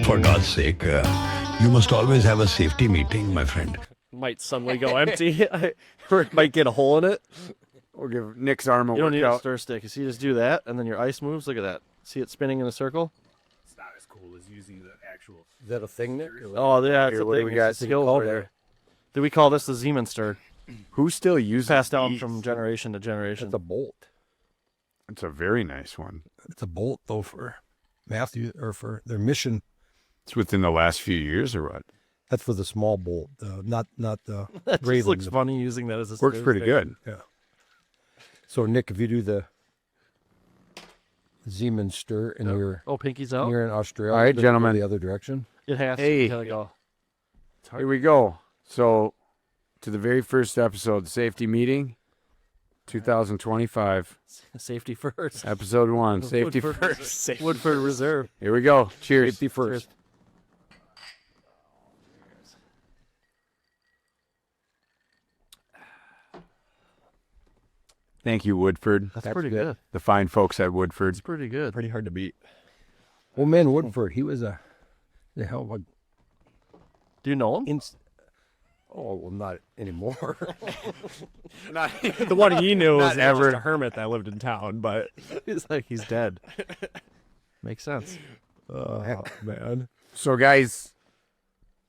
For God's sake, you must always have a safety meeting, my friend. Might suddenly go empty, or it might get a hole in it. We'll give Nick's arm a You don't need a workout. stir stick. You see, just do that, and then your ice moves. Look at that. See it spinning in a circle? It's not as cool as using the actual. Is that a thing, Nick? Oh, yeah, it's Here, a what do thing. we got? It's a skill over there. Do we call this the Zeman stir? Who still uses Passed down these? from generation to generation. It's a bolt. It's a very nice one. It's a bolt, though, for Matthew, or for their mission. It's within the last few years or what? That's for the small bolt, not the That just railing. looks funny using that as a Works stir pretty stick. good. Yeah. So, Nick, if you do the Zeman stir and Oh, pinky's out? you're in Australia, All right, does it go gentlemen. the other direction. It has Hey. to. Go. Here we go. So, to the very first episode, Safety Meeting, 2025, Safety first. episode 1, Safety Woodford. First. Woodford Reserve. Here we go. Cheers. Safety first. Thank you, Woodford. That's pretty good. The fine folks at Woodford. It's pretty good. Pretty hard to beat. Well, man, Woodford, he was the hell of a Do you know him? Oh, well, not anymore. The one he knew was ever. just a hermit that lived in town, but It's like he's dead. Makes sense. Oh, man. So, guys,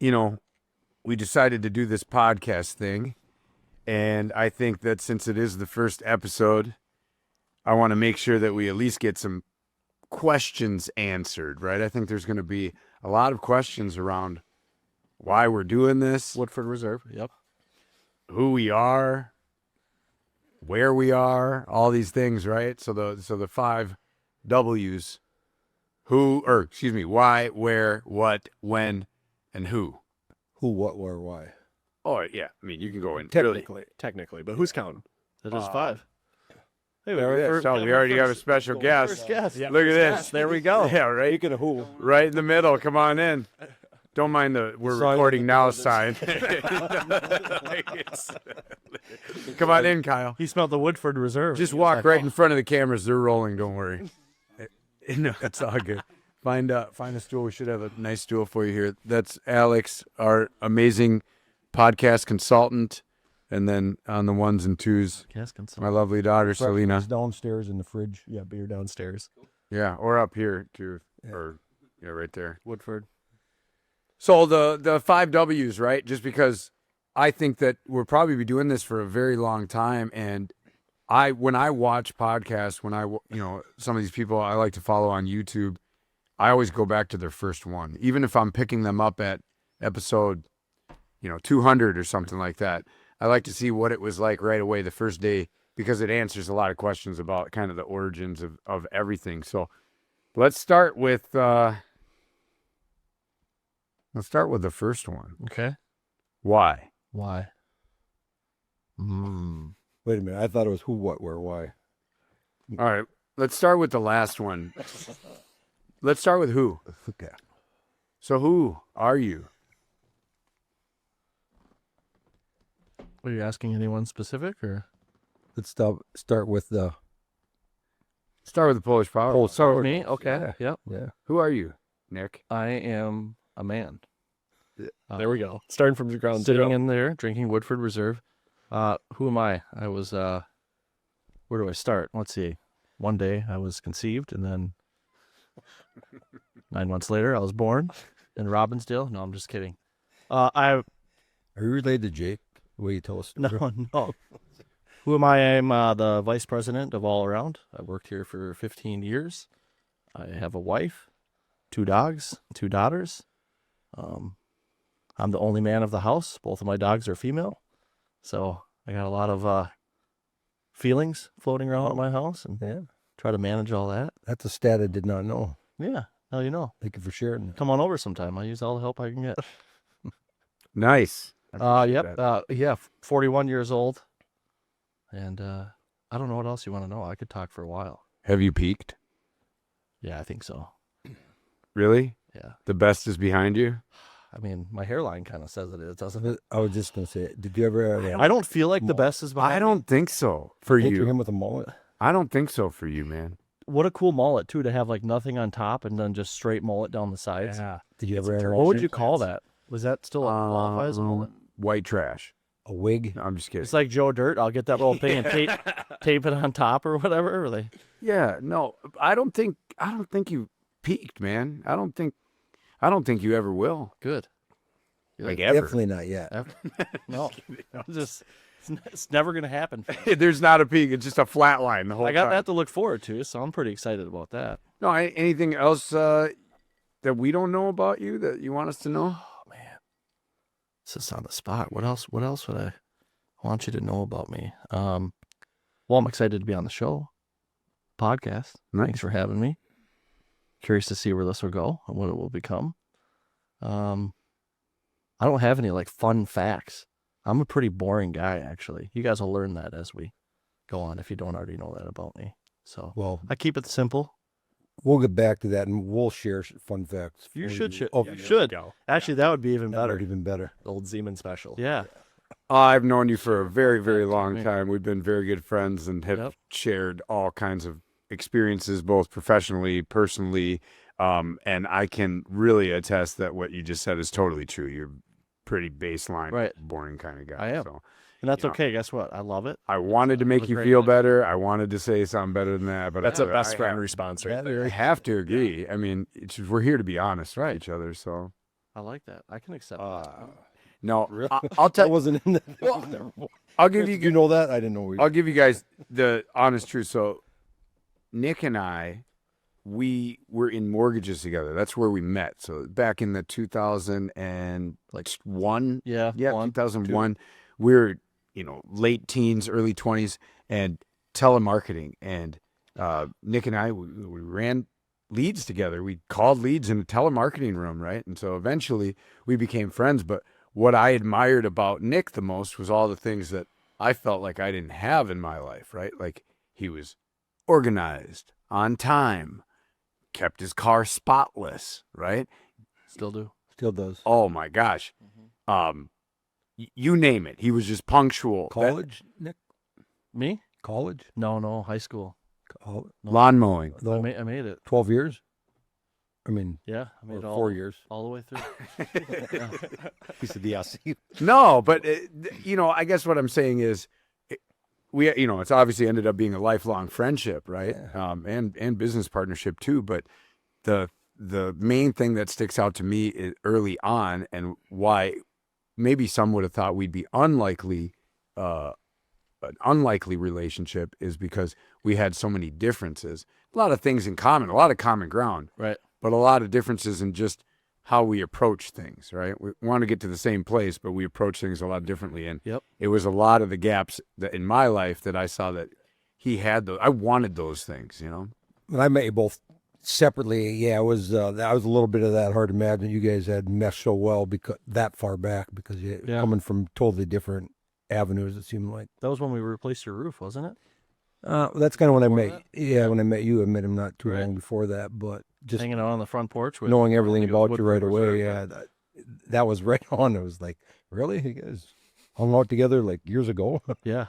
we decided to do this podcast thing. And I think that since it is the first episode, I want to make sure that we at least get some questions answered, right? I think there's going to be a lot of questions around why we're doing this, Woodford Reserve. Yep. who we are, where we are, all these things, right? So the 5 W's: why, where, what, when, and who. Who, what, where, why? Oh yeah, I mean you can go in technically, but who's counting? That is 5. Hey, Look at this. So we already have a special guest. Yes. Yeah. Look at this. There we go. Yeah, right. Speaking of who, Right in the middle. Come on in. Don't mind the "we're Sign recording now" sign. Come on in, Kyle. He smelled the Woodford Reserve. Just walk right in front of the cameras. They're rolling. Don't worry. No, it's all good. Find a stool. We should have a nice stool for you here. That's Alex, our amazing podcast consultant, and then on the ones and twos, my lovely daughter Selena. It's downstairs in the fridge. Yeah, beer downstairs. Yeah, or up here too, or right there. Woodford. So the 5 W's, right? Just because I think that we'll probably be doing this for a very long time, and when I watch podcasts, some of these people I like to follow on YouTube, I always go back to their first one, even if I'm picking them up at episode 200 or something like that. I like to see what it was like right away the first day, because it answers a lot of questions about kind of the origins of everything. So let's start with the first one. Okay. Why? Why? Wait a minute. I thought it was who, what, where, why. All right, let's start with the last one. Let's start with who. Okay. So who are you? Are you asking anyone specific, or? Let's start with the. Start with the Polish Power. Oh, sorry. Me? Okay. Yep. Yeah. Who are you, Nick? I am a man. There we go. Starting from the ground Sitting zero. in there, drinking Woodford Reserve. Who am I? I was, where do I start? Let's see. One day I was conceived, and then 9 months later I was born in Robbinsdale. No, I'm just kidding. Are you related to Jake? The way you tell us. No. Who am I? I'm the vice president of All Around. I worked here for 15 years. I have a wife, 2 dogs, 2 daughters. I'm the only man of the house. Both of my dogs are female. So I got a lot of feelings floating around at my house, and Yeah. try to manage all that. That's a stat I did not know. Yeah, now you know. Thank you for sharing that. Come on over sometime. I use all the help I can get. Nice. Yep. 41 years old. And I don't know what else you want to know. I could talk for a while. Have you peaked? Yeah, I think so. Really? Yeah. The best is behind you? I mean, my hairline kind of says it is, doesn't it? I was just going to say, did you ever I don't feel like the best is behind I me. don't think so for picture you. him with a mullet? I don't think so for you, man. what a cool mullet too, to have like nothing on top and then just straight mullet down the sides. Yeah. Did you ever enter What would you call that? Was that still qualify as a mullet? White trash. a wig? No, I'm just kidding. It's like Joe Dirt. I'll get that little thing and tape it on top or whatever. Or they, Yeah, no, I don't think you peaked, man. I don't think you ever will. good. Like ever. Definitely not yet. No, it's never gonna happen. There's not a peak. It's just a flat line the whole I got time. that to look forward to, so I'm pretty excited about that. No, anything else that we don't know about you that you want us to know? Oh man, this is on the spot. What else would I want you to know about me? Well, I'm excited to be on the show, podcast. Nice. Thanks for having me. Curious to see where this will go and what it will become. I don't have any like fun facts. I'm a pretty boring guy, actually. You guys will learn that as we go on if you don't already know that about me. So Well, I keep it simple. we'll get back to that, and we'll share fun facts. You for should. Oh, You should. Go. Actually, that would be even that better. would even better. The old Zeman special. Yeah. I've known you for a very, very long me. time. We've been very good friends and have Yep. shared all kinds of experiences, both professionally, personally. And I can really attest that what you just said is totally true. You're pretty baseline, Right. boring kind of guy. I am. So And that's You know. okay. Guess what? I love it. I wanted to make was you great. feel better. I wanted to say something better than that, but That's a I best friend have- response right there. I have to agree. I mean, we're here to be honest Right. with each other. So I like that. I can accept that. no, Really? I'll I tell. wasn't in that. I'll give Did you. you know that? I didn't know. I'll give you guys the honest truth. So, Nick and I, we were in mortgages together. That's where we met. So back in the 2001, Yeah. 2001, we were late teens, early 20s, and telemarketing. And Nick and I, we ran leads together. We called leads in a telemarketing room, right? And so eventually we became friends. But what I admired about Nick the most was all the things that I felt like I didn't have in my life, right? Like he was organized, on time, kept his car spotless, right? Still do. Still does. Oh my gosh. You name it. He was just punctual. College, Nick? Me? College? No. High school. Col- Lawn mowing. I made it. 12 years? I mean, Yeah. I made or it all 4 years. all the way through. He said, yes. No, but I guess what I'm saying is, it's obviously ended up being a lifelong friendship, right? And business partnership too. But the main thing that sticks out to me early on, and why maybe some would have thought we'd be an unlikely relationship, is because we had so many differences. A lot of things in common, a lot of common ground, Right. but a lot of differences in just how we approach things, right? We want to get to the same place, but we approach things a lot differently. And Yep. it was a lot of the gaps that in my life that I saw that he had those. I wanted those things, When I met you both separately, yeah, it was that was a little bit of that. Hard to imagine you guys had meshed so well because that far back, because you Yeah. coming from totally different avenues. It seemed like That was when we replaced your roof, wasn't it? that's kind of when I Before met. Yeah, when I met you, I met him not too Right. long before that, but just Hanging out on the front porch with knowing everything about you right woodpeckers. away. Yeah, that was right on. It was like, really, you guys hung out together like years ago? Yeah.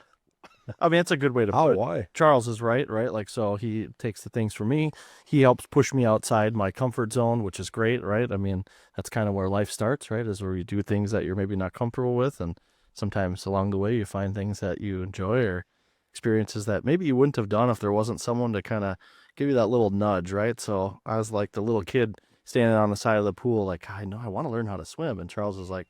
I mean, it's a good way to How? put it. Why? Charles is right? Like, so he takes the things from me. He helps push me outside my comfort zone, which is great, right? I mean, that's kind of where life starts, right? Is where you do things that you're maybe not comfortable with. And sometimes along the way, you find things that you enjoy or experiences that maybe you wouldn't have done if there wasn't someone to kind of give you that little nudge, right? So I was like the little kid standing on the side of the pool, like, I know I want to learn how to swim. And Charles was like,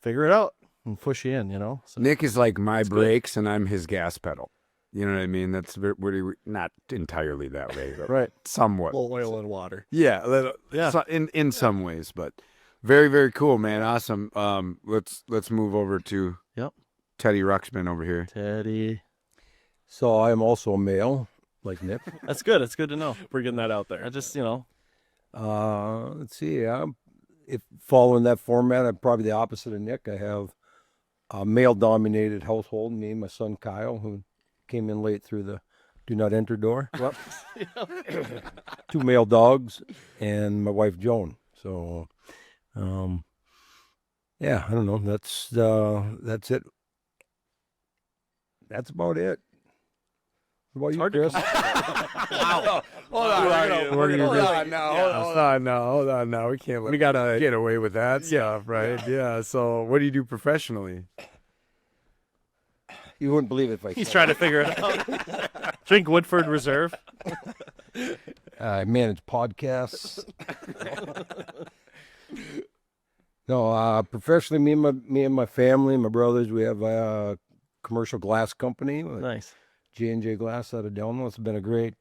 figure it out and push you in, So, Nick is like my brakes and I'm his gas pedal. You know what I mean? That's really not entirely that way, but right. somewhat. Little oil and water. Yeah, a little, Yeah. in some ways, but very, very cool, man. Awesome. Let's move over to Yep. Teddy Ruxpin over here. Teddy. So I am also a male, like Nick. That's good. It's good to know. We're getting that out there. I just, Let's see. If following that format, I'm probably the opposite of Nick. I have a male-dominated household. Me and my son Kyle, who came in late through the do not enter door. well, 2 male dogs, and my wife Joan. So, yeah, I don't know. That's it. That's about it. What about you, hard to Chris? Wow. Hold on. Hold on now. We can't We gotta. get away with that stuff, right? Yeah. So what do you do professionally? You wouldn't believe it if I He's said trying to figure it out. Drink Woodford Reserve. I manage podcasts. No, professionally, me and my family, my brothers, we have a commercial glass company, Nice. J&J Glass out of Delano. It's been a great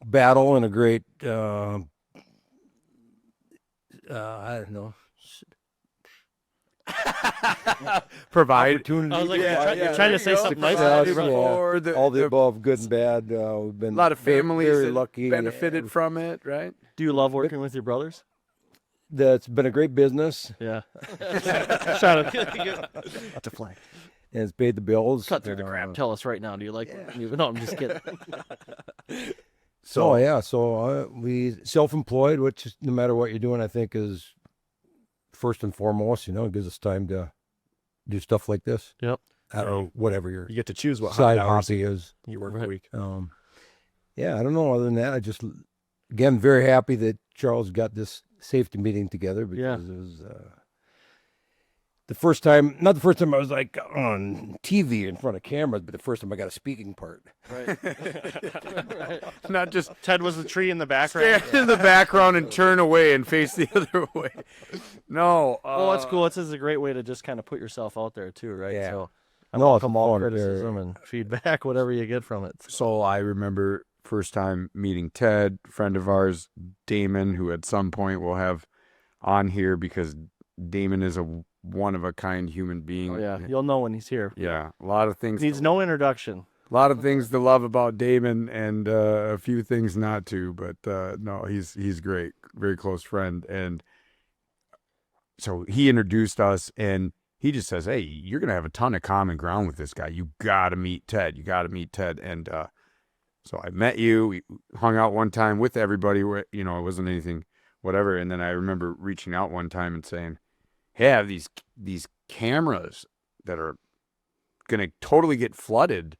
battle and a great, I don't know, Provide. opportunity. I was like, Yeah, you're trying to say something nice. Success, Right? yeah. Or all the above, good and bad. We've been a lot of families very that lucky. benefited from it, right? Do you love working with your brothers? That's been a great business, Yeah. Shout out. Deflect. and it's paid the bills. Cut through the crap. Tell us right now. Do you like it? No, I'm just kidding. So we self-employed, which is, no matter what you're doing, I think is first and foremost. It gives us time to do stuff like this. Yep. Or whatever your You get to choose what side 100 hours hobby is. you work Right. a week. Yeah, I don't know. Other than that, I just, again, very happy that Charles got this safety meeting together because it was the first time, not the first time I was like on TV in front of cameras, but the first time I got a speaking part. Right. Not just Ted was the tree in the background. stand in the background and turn away and face the other way. No. Oh, that's cool. It's a great way to just kind of put yourself out there too, right? Yeah. So I No, it's welcome all fun. criticism and feedback, whatever you get from it. So I remember first time meeting Ted, friend of ours, Damon, who at some point we'll have on here because Damon is a one-of-a-kind human being. Oh yeah, you'll know when he's here. Yeah, a lot of things. Needs no introduction. A lot of things to love about Damon, and a few things not to. But no, he's great, very close friend. And so he introduced us, and he just says, "Hey, you're gonna have a ton of common ground with this guy. You gotta meet Ted. You gotta meet Ted." And so I met you. We hung out one time with everybody. It wasn't anything, whatever. And then I remember reaching out one time and saying, "Hey, I have these cameras that are gonna totally get flooded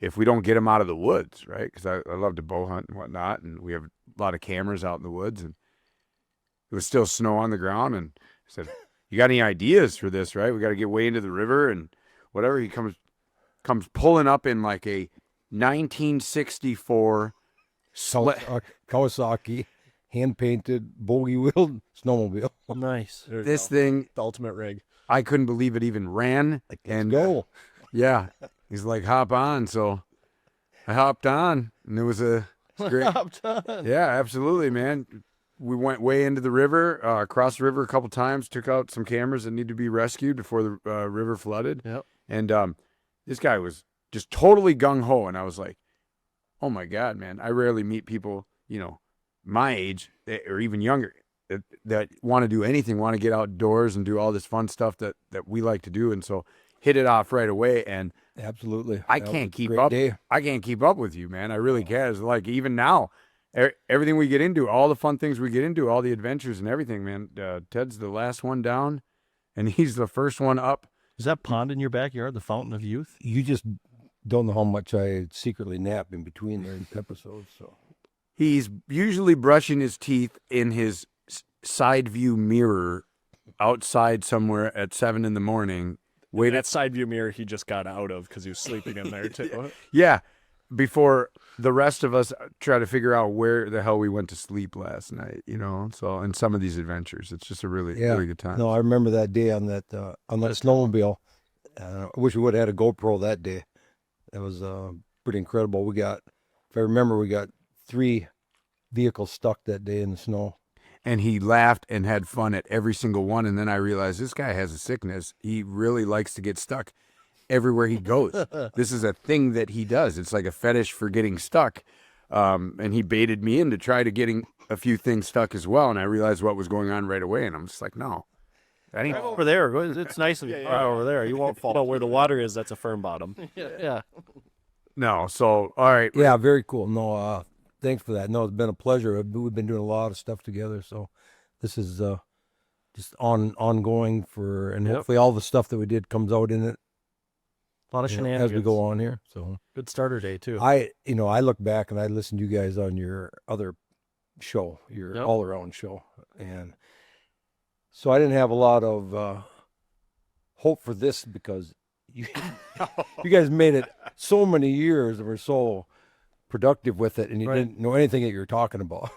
if we don't get them out of the woods, right? Because I love to bow hunt and whatnot, and we have a lot of cameras out in the woods, and it was still snow on the ground. And I said, "You got any ideas for this, right? We got to get way into the river and whatever." He comes pulling up in like a 1964 Kawasaki, hand-painted, bogey-wheeled snowmobile. Nice. There you This go. thing, The ultimate rig. I couldn't believe it even ran. And go. Yeah, he's like, "Hop on." So I hopped on, and it was great. Yeah, absolutely, man. We went way into the river, across the river a couple times, took out some cameras that needed to be rescued before the river flooded. Yep. And this guy was just totally gung-ho, and I was like, oh my God, man, I rarely meet people, my age or even younger that want to do anything, want to get outdoors and do all this fun stuff that we like to do. And so hit it off right away. And Absolutely. I That can't was a keep great up. day. I can't keep up with you, man. I really can't. It's like even now, everything we get into, all the fun things we get into, all the adventures and everything, man. Ted's the last one down, and he's the first one up. Is that pond in your backyard the fountain of youth? You just don't know how much I secretly nap in between their episodes. So He's usually brushing his teeth in his side view mirror outside somewhere at 7 a.m. Wait, that side view mirror he just got out of because he was sleeping in there too. Yeah, before the rest of us try to figure out where the hell we went to sleep last night, So, in some of these adventures, it's just a really good time. No, I remember that day on that snowmobile. I wish we would have had a GoPro that day. That was pretty incredible. If I remember, we got 3 vehicles stuck that day in the snow. And he laughed and had fun at every single one. And then I realized this guy has a sickness. He really likes to get stuck everywhere he goes. This is a thing that he does. It's like a fetish for getting stuck. And he baited me into try to getting a few things stuck as well. And I realized what was going on right away. And I'm just like, no. That ain't Over there. It's nice of you. Yeah. Over there. You won't fall. But where the water is, that's a firm bottom. Yeah. No. So, all right. Yeah, very cool. No, thanks for that. No, it's been a pleasure. We've been doing a lot of stuff together. So this is just ongoing and Yep. hopefully all the stuff that we did comes out in it. A lot of as shenanigans. we go on here. So Good starter day too. I look back and I listen to you guys on your other show, your Yep. all around show, and so I didn't have a lot of hope for this because you you guys made it so many years and were so productive with it, and you Right. didn't know anything that you were talking about.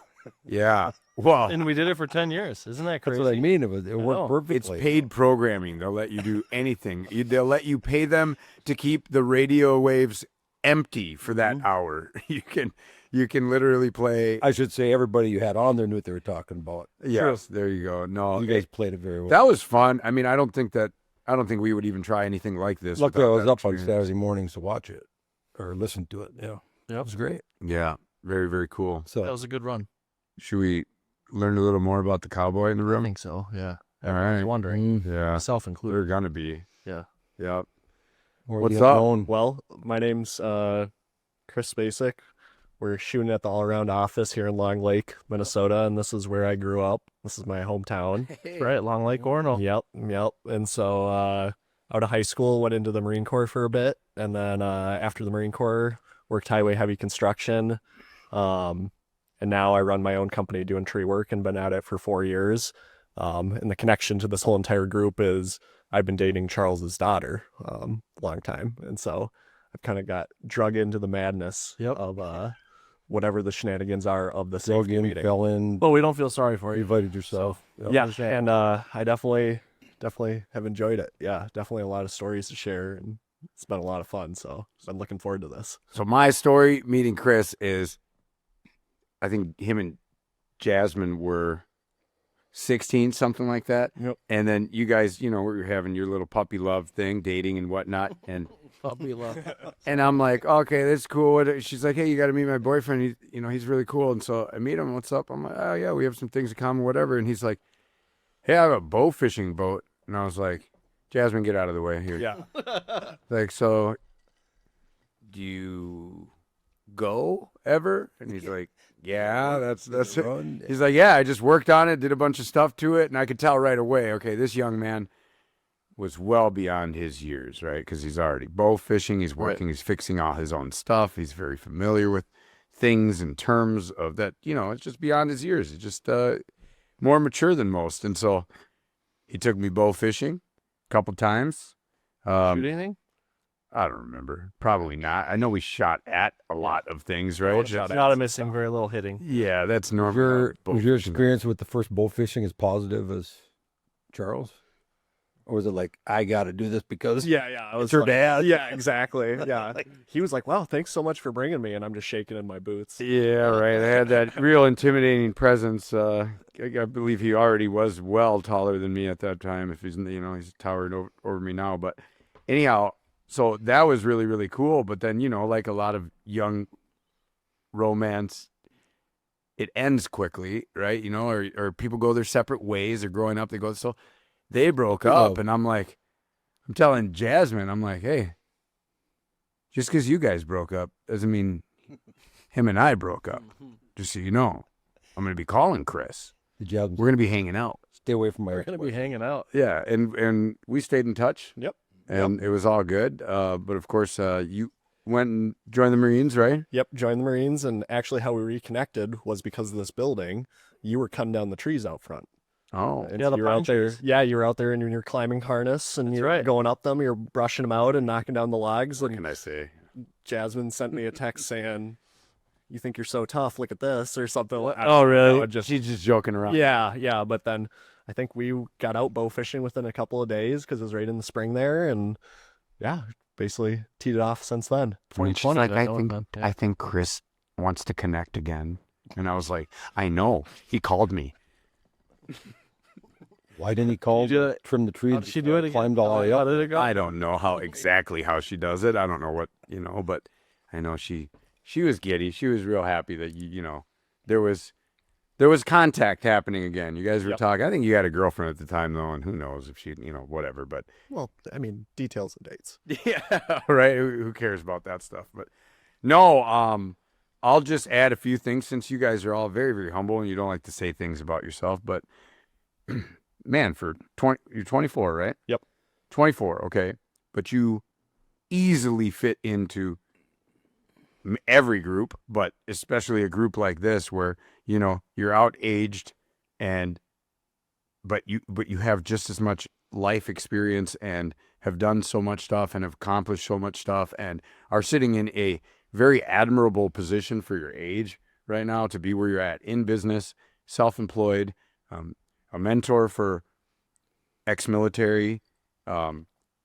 Yeah. Well, And we did it for 10 years. Isn't that That's crazy? what I mean. It worked know. perfectly. it's paid programming. They'll let you do anything. They'll let you pay them to keep the radio waves empty for that hour. You can literally play. I should say everybody you had on there knew what they were talking about. Yes, there you go. No, You guys played it very well. that was fun. I mean, I don't think we would even try anything like this. Luckily, I without was that up on experience. Saturday mornings to watch it or listen to it. Yeah, Yep. it was great. Yeah, very, very cool. So That was a good run. Should we learn a little more about the cowboy in the I room? think so. Yeah. All I right. was wondering, Yeah, myself they're included. gonna be. Yeah. Yeah. or What's the up? unknown. Well, my name's Chris Basic. We're shooting at the All Around office here in Long Lake, Minnesota, and this is where I grew up. This is my hometown. Right, Long Lake, Orono. Yep. And so out of high school, went into the Marine Corps for a bit, and then after the Marine Corps, worked highway heavy construction. And now I run my own company doing tree work and been at it for 4 years. And the connection to this whole entire group is I've been dating Charles's daughter a long time. And so I've kind of got drug into the madness Yep. of whatever the shenanigans are of the Drug safety in, meeting. fell in, But we don't feel sorry for you you. invited yourself. Yep. Yeah, Understand. and I definitely have enjoyed it. Yeah, definitely a lot of stories to share, and it's been a lot of fun. So I'm looking forward to this. So my story meeting Chris is, I think him and Jasmine were 16, something like that. Yep. And then you guys, were having your little puppy love thing, dating and whatnot. And Puppy love. and I'm like, okay, that's cool. She's like, hey, you got to meet my boyfriend. He's really cool. And so I meet him. What's up? I'm like, oh yeah, we have some things in common, whatever. And he's like, hey, I have a bow fishing boat. And I was like, Jasmine, get out of the way here. Yeah. Like, so do you go ever? And he's like, yeah, that's it. Run. He's like, yeah, I just worked on it, did a bunch of stuff to it, and I could tell right away, okay, this young man was well beyond his years, right? Because he's already bow fishing, he's working, he's fixing all his own stuff, he's very familiar with things in terms of that, it's just beyond his years. He's just more mature than most. And so he took me bow fishing a couple times. Shoot anything? I don't remember. Probably not. I know we shot at a lot of things, right? Not a missing, very little hitting. Yeah, that's normal. Was your experience with the first bow fishing as positive as Charles? Or was it like, I got to do this because I was it's her dad? Yeah, exactly. Yeah. He was like, "Wow, thanks so much for bringing me," and I'm just shaking in my boots. Yeah, right. I had that real intimidating presence. I believe he already was well taller than me at that time. If he's towered over me now. But anyhow, so that was really, really cool. But then, like a lot of young romance, it ends quickly, right? Or people go their separate ways, or growing up, so they broke up. And I'm telling Jasmine, I'm like, hey, just because you guys broke up doesn't mean him and I broke up. Just so you know, I'm going to be calling Chris. The job We're going to be hanging out. stay away from my We're going to be hanging out. Yeah, and we stayed in touch. Yep. And it was all good. But of course, you went and joined the Marines, right? Yep, joined the Marines, and actually how we reconnected was because of this building. You were cutting down the trees out front. Oh, And Yeah, the you were pine out there. trees. Yeah, you were out there in your climbing harness, and That's you're right. going up them. You're brushing them out and knocking down the logs. what And can I say? Jasmine sent me a text saying, "You think you're so tough? Look at this," or something. Oh, really? She's just joking around. Yeah. But then I think we got out bow fishing within a couple of days because it was right in the spring there, and yeah, basically teed it off since then. 2020. Like, that one, man. Yeah. I think Chris wants to connect again. And I was like, I know. He called me. Why didn't he call? You do it- Trim the trees. How did she do it again? Climbed all the way How up. did it go? I don't know exactly how she does it. I don't know what, but I know she was giddy. She was real happy that there was contact happening again. You guys were talking. I think you had a girlfriend at the time though, and who knows if she, whatever, but Well, I mean, details and dates. yeah, right. Who cares about that stuff? But no, I'll just add a few things since you guys are all very, very humble and you don't like to say things about yourself, but man, you're 24, right? Yep. 24, okay. But you easily fit into every group, but especially a group like this where, you know, you're out-aged but you have just as much life experience and have done so much stuff and have accomplished so much stuff and are sitting in a very admirable position for your age right now to be where you're at in business, self-employed, a mentor for ex-military,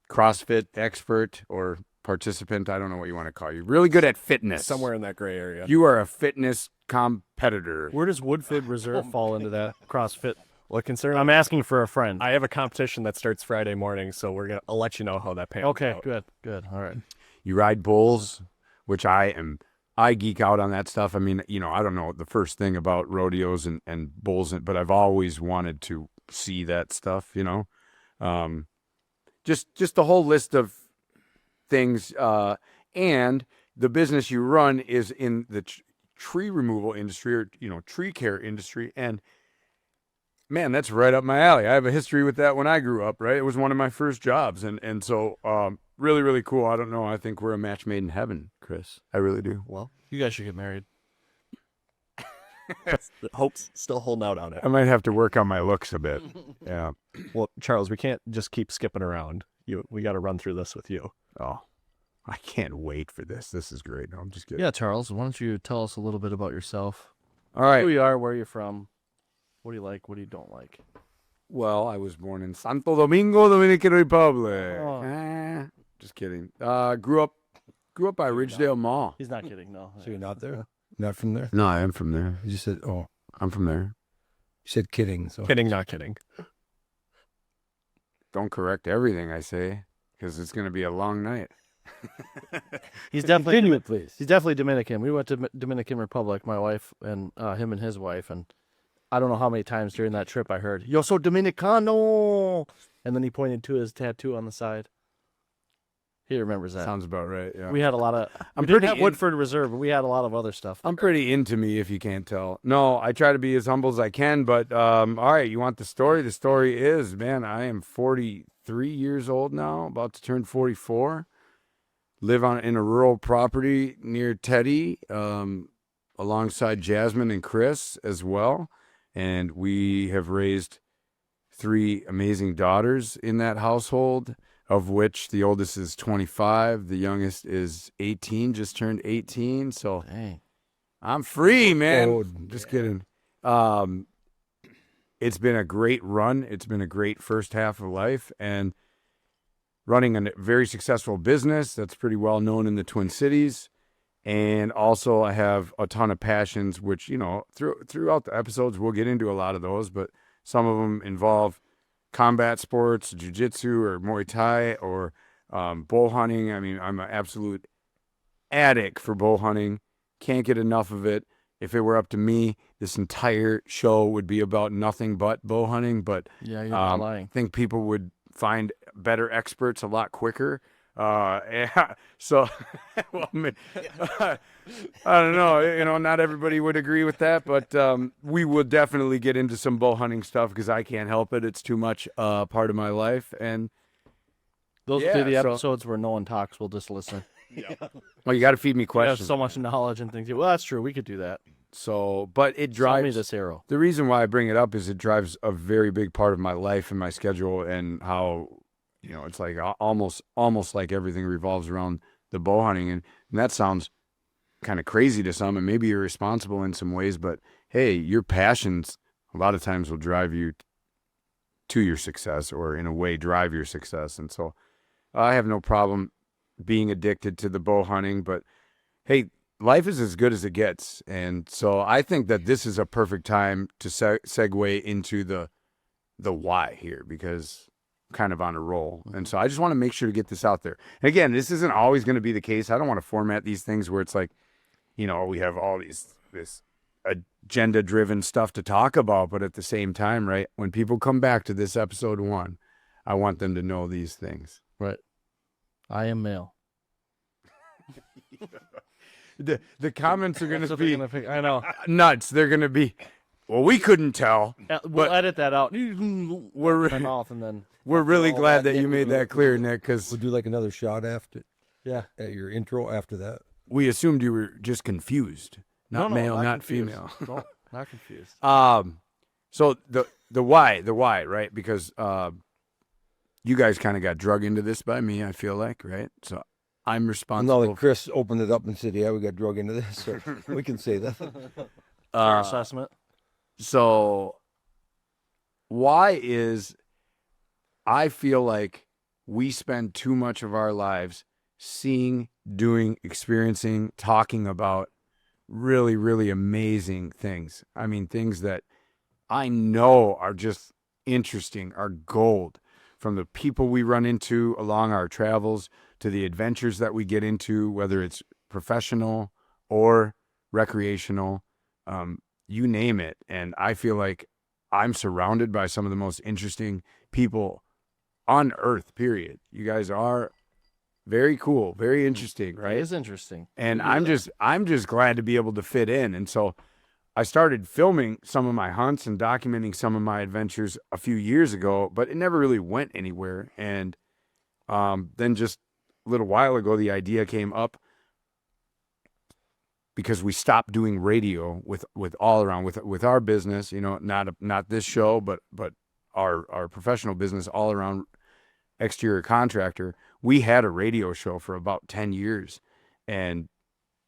CrossFit expert or participant. I don't know what you want to call you. Really good at fitness. Somewhere in that gray area. You are a fitness competitor. Where does Woodford Reserve fall into that CrossFit? Well, considering I'm asking for a friend. I have a competition that starts Friday morning, so I'll let you know how that pans Okay, out. good. All right. You ride bulls, which I geek out on that stuff. I mean, you know, I don't know the first thing about rodeos and bulls, but I've always wanted to see that stuff, you know. Just the whole list of things. And the business you run is in the tree removal industry or, you know, tree care industry. And man, that's right up my alley. I have a history with that when I grew up, right? It was one of my first jobs. And so really, really cool. I don't know. I think we're a match made in heaven, Chris. I really do. Well, You guys should get married. hope's still holding out on it. I might have to work on my looks a bit. Yeah. Well, Charles, we can't just keep skipping around. We got to run through this with you. Oh, I can't wait for this. This is great. No, I'm just kidding. Yeah, Charles, why don't you tell us a little bit about yourself? All right. Who you are, where you're from, what do you like, what do you don't like? Well, I was born in Santo Domingo, Dominican Republic. Oh. Just kidding. Grew up by Ridgedale Mall. He's not kidding, no. So you're not there? Not from there? No, I am from there. You just said, oh, I'm from there. you said kidding. So Kidding, not kidding. Don't correct everything I say, because it's going to be a long night. He's definitely continue it, please. He's definitely Dominican. We went to Dominican Republic, my wife and him and his wife, and I don't know how many times during that trip I heard, "Yo soy Dominicano," and then he pointed to his tattoo on the side. He remembers that. Sounds about right. Yeah. We had a lot of. I'm We didn't pretty have in- Woodford Reserve, but we had a lot of other stuff. I'm pretty into me, if you can't tell. No, I try to be as humble as I can, but all right, you want the story? The story is, man, I am 43 years old now, about to turn 44. Live in a rural property near Teddy, alongside Jasmine and Chris as well. And we have raised 3 amazing daughters in that household, of which the oldest is 25, the youngest is 18, just turned 18. So Dang. I'm free, man. Oh, Just kidding. It's been a great run. It's been a great first half of life, and running a very successful business that's pretty well known in the Twin Cities. And also I have a ton of passions, which, you know, throughout the episodes, we'll get into a lot of those, but some of them involve combat sports, jiu-jitsu or Muay Thai or bow hunting. I mean, I'm an absolute addict for bow hunting. Can't get enough of it. If it were up to me, this entire show would be about nothing but bow hunting, but Yeah, you're not I lying. think people would find better experts a lot quicker. So, well, I mean, I don't know, you know, not everybody would agree with that, but we will definitely get into some bow hunting stuff because I can't help it. It's too much part of my life. And Those yeah, will be the so- episodes where no one talks. We'll just listen. well, you got to feed me We have questions. so much knowledge and things. Well, that's true. We could do that. So, but it Sell me drives this arrow. the reason why I bring it up is it drives a very big part of my life and my schedule, and how, you know, it's like almost like everything revolves around the bow hunting. And that sounds kind of crazy to some, and maybe irresponsible in some ways, but hey, your passions a lot of times will drive you to your success, or in a way drive your success. And so I have no problem being addicted to the bow hunting, but hey, life is as good as it gets. And so I think that this is a perfect time to segue into the why here, because I'm kind of on a roll. And so I just want to make sure to get this out there. And again, this isn't always going to be the case. I don't want to format these things where it's like, you know, we have all this agenda driven stuff to talk about, but at the same time, right, when people come back to this episode 1, I want them to know these things. Right. I am male. The comments are going That's to what they're be gonna pick. I know. nuts. They're going to be, well, we couldn't tell. We'll But- edit that out. We're My mouth, and then we're really all glad that that you made that clear, Nick, because we'll do like another shot after. Yeah. at your intro after that. We assumed you were just confused, not No, male, not confused. female. No, not confused. So the why, right? Because you guys kind of got drug into this by me, I feel like, right? So I'm Well, responsible. no, like Chris opened it up and said, "Yeah, we got drug into this." So we can say that. Fair assessment. So why is I feel like we spend too much of our lives seeing, doing, experiencing, talking about really, really amazing things. I mean, things that I know are just interesting, are gold, from the people we run into along our travels to the adventures that we get into, whether it's professional or recreational, you name it. And I feel like I'm surrounded by some of the most interesting people on earth, period. You guys are very cool, very interesting, right? It is interesting. And I'm just glad to be able to fit in. And so I started filming some of my hunts and documenting some of my adventures a few years ago, but it never really went anywhere. And then just a little while ago, the idea came up because we stopped doing radio with all around with our business, not this show, but our professional business all around exterior contractor. We had a radio show for about 10 years, and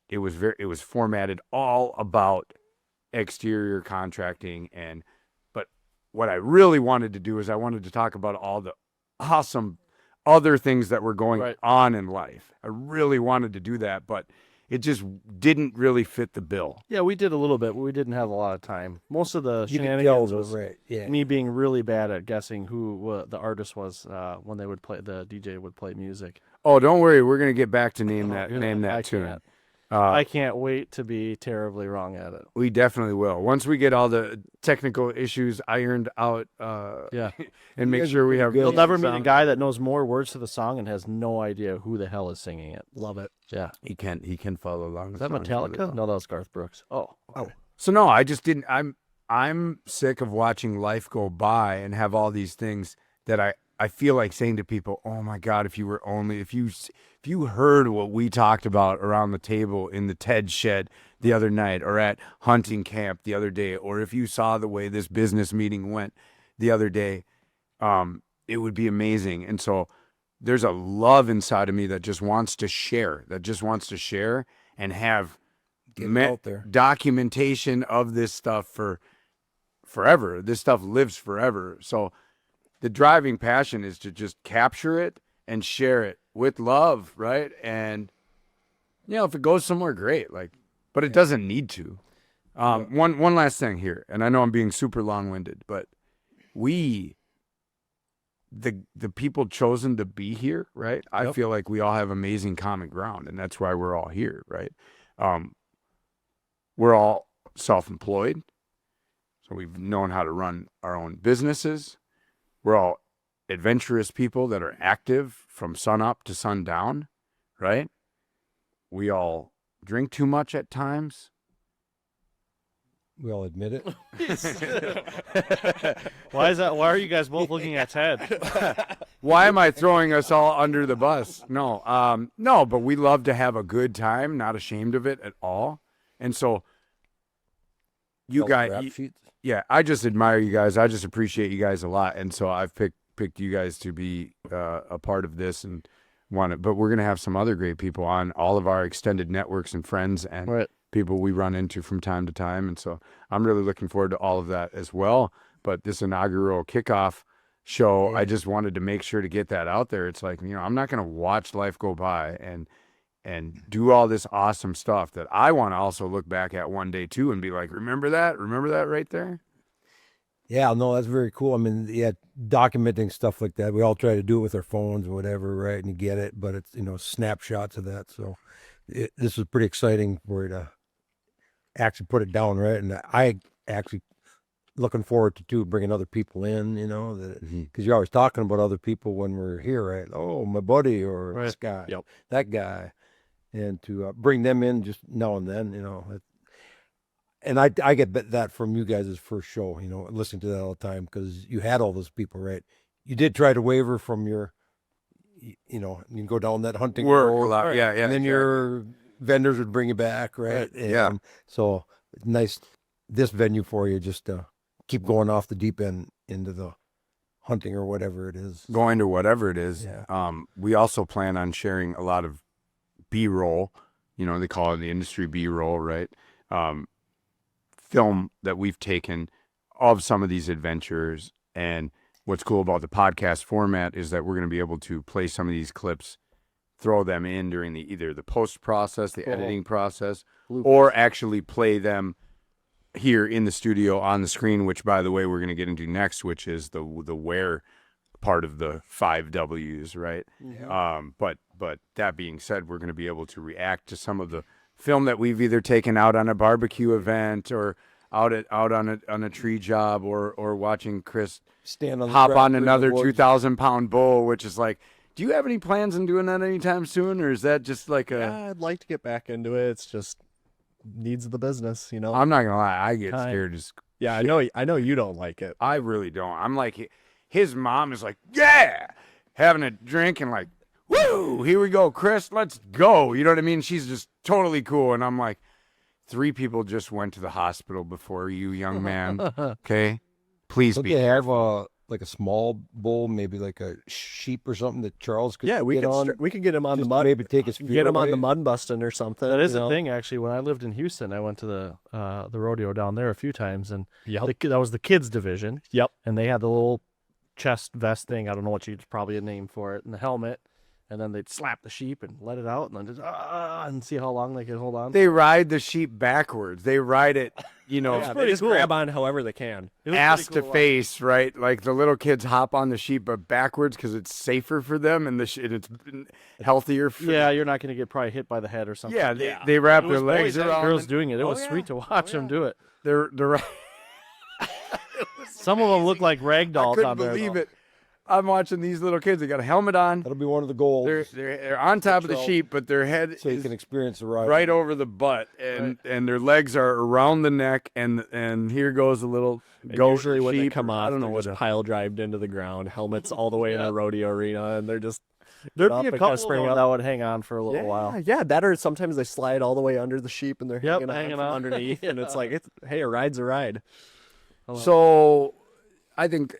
it was formatted all about exterior contracting. But what I really wanted to do is I wanted to talk about all the awesome other things that were going on in life. I really wanted to do that, but it just didn't really fit the bill. Yeah, we did a little bit, but we didn't have a lot of time. Most of the You can shenanigans tell, was right? Yeah. me being really bad at guessing who the artist was when they would play. The DJ would play music. Oh, don't worry, we're gonna get back to name I that tune. can't. I can't wait to be terribly wrong at it. We definitely will. Once we get all the technical issues ironed out, Yeah. and make guys sure are we pretty have. good. You'll never meet a sound. guy that knows more words to the song and has no idea who the hell is singing it. Love it. Yeah. He can follow along. Is that Metallica? No, that was Garth Brooks. Oh. So no, I just didn't. I'm sick of watching life go by and have all these things that I feel like saying to people, oh my God, if you heard what we talked about around the table in the TED shed the other night, or at hunting camp the other day, or if you saw the way this business meeting went the other day, it would be amazing. And so there's a love inside of me that just wants to share, and have Get it out there. documentation of this stuff for forever. This stuff lives forever. So the driving passion is to just capture it and share it with love, right? And if it goes somewhere, great. But it doesn't need to. One last thing here, and I know I'm being super long-winded, but the people chosen to be here, right? I feel like we all have amazing common ground, and that's why we're all here, right? We're all self-employed, so we've known how to run our own businesses. We're all adventurous people that are active from sun up to sundown, right? We all drink too much at times. We all admit it. Why is that? Why are you guys both looking at Ted? Why am I throwing us all under the bus? No, but we love to have a good time, not ashamed of it at all. And so you Those guys, rap sheets. yeah, I just admire you guys. I just appreciate you guys a lot. And so I've picked you guys to be a part of this and want it. But we're going to have some other great people on, all of our extended networks and friends and people we run into from time to time. And so I'm really looking forward to all of that as well. But this inaugural kickoff show, I just wanted to make sure to get that out there. It's like, I'm not going to watch life go by and do all this awesome stuff that I want to also look back at one day too and be like, remember that right there? Yeah, no, that's very cool. I mean, yeah, documenting stuff like that. We all try to do it with our phones or whatever, right? And you get it, but it's, snapshots of that. So this is pretty exciting for you to actually put it down, right? And I actually looking forward to bringing other people in, because you're always talking about other people when we're here, right? Oh, my buddy or this guy, that guy. And to bring them in just now and then, and I get that from you guys' first show, listening to that all the time because you had all those people, right? You did try to waver from your you know, you can go down that hunting Work road. a lot. Yeah, yeah. And then exactly. your vendors would bring you back, right? Yeah. And so nice, this venue for you just to keep going off the deep end into the hunting or whatever it is. Going to whatever it is. Yeah. We also plan on sharing a lot of B-roll. You know, they call it the industry B-roll, right? Film that we've taken of some of these adventures. And what's cool about the podcast format is that we're going to be able to play some of these clips, throw them in during either the post process, the editing process, or actually play them here in the studio on the screen, which, by the way, we're going to get into next, which is the where part of the 5 W's, right? Yeah. But that being said, we're going to be able to react to some of the film that we've either taken out on a barbecue event or out on a tree job, or watching Chris Stand on the hop tractor on in the another woods. 2,000-pound bull, which is like, do you have any plans on doing that anytime soon, or is that just like a? Yeah, I'd like to get back into it. It's just needs of the business, you know. I'm not gonna lie, I get Kind. scared as Yeah, I know you don't like it. I really don't. I'm like, his mom is like, yeah, having a drink and like, woo, here we go, Chris, let's go. You know what I mean? She's just totally cool. And I'm like, 3 people just went to the hospital before you, young man. Okay? Please Don't be. you have like a small bull, maybe like a sheep or something that Charles could Yeah, we get could on? we could get him on the Just mud. maybe take his feet Get him on away? the mud busting or something. That is you the know? thing, actually. When I lived in Houston, I went to the rodeo down there a few times, and Yep. that was the kids division, Yep. and they had the little chest vest thing. I don't know what you'd probably a name for it, and the helmet, and then they'd slap the sheep and let it out, and then just and see how long they could hold on. They ride the sheep backwards. They ride it, you know, Yeah, they pretty just cool. grab on however they can. It was ass pretty to cool face, right? Like the little kids hop on the sheep, but backwards because it's safer for them and and it's healthier for Yeah, you're not going to get probably hit by the head or something. Yeah, they wrap It their was legs boys and around. girls and- doing it. It Oh, was yeah. sweet to watch them do it. They're Some of them look like rag I dolls couldn't on there. believe though. it. I'm watching these little kids. They got a helmet on. That'll be one of the goals, They're on top of the Control. sheep, but their head so you is can experience the ride. right over the butt, and their legs are around the neck, and here goes a little And goat usually when they sheep, come or off, I don't know they're what. just pile drived into the ground, helmets all the way in a rodeo arena, and they're just There'd up be a and couple kinda of spring them up. that would hang on for a little while. Yeah, that or sometimes they slide all the way under the sheep and they're Yep, hanging, hanging from on. underneath, and it's like, hey, a ride's a ride. So, I think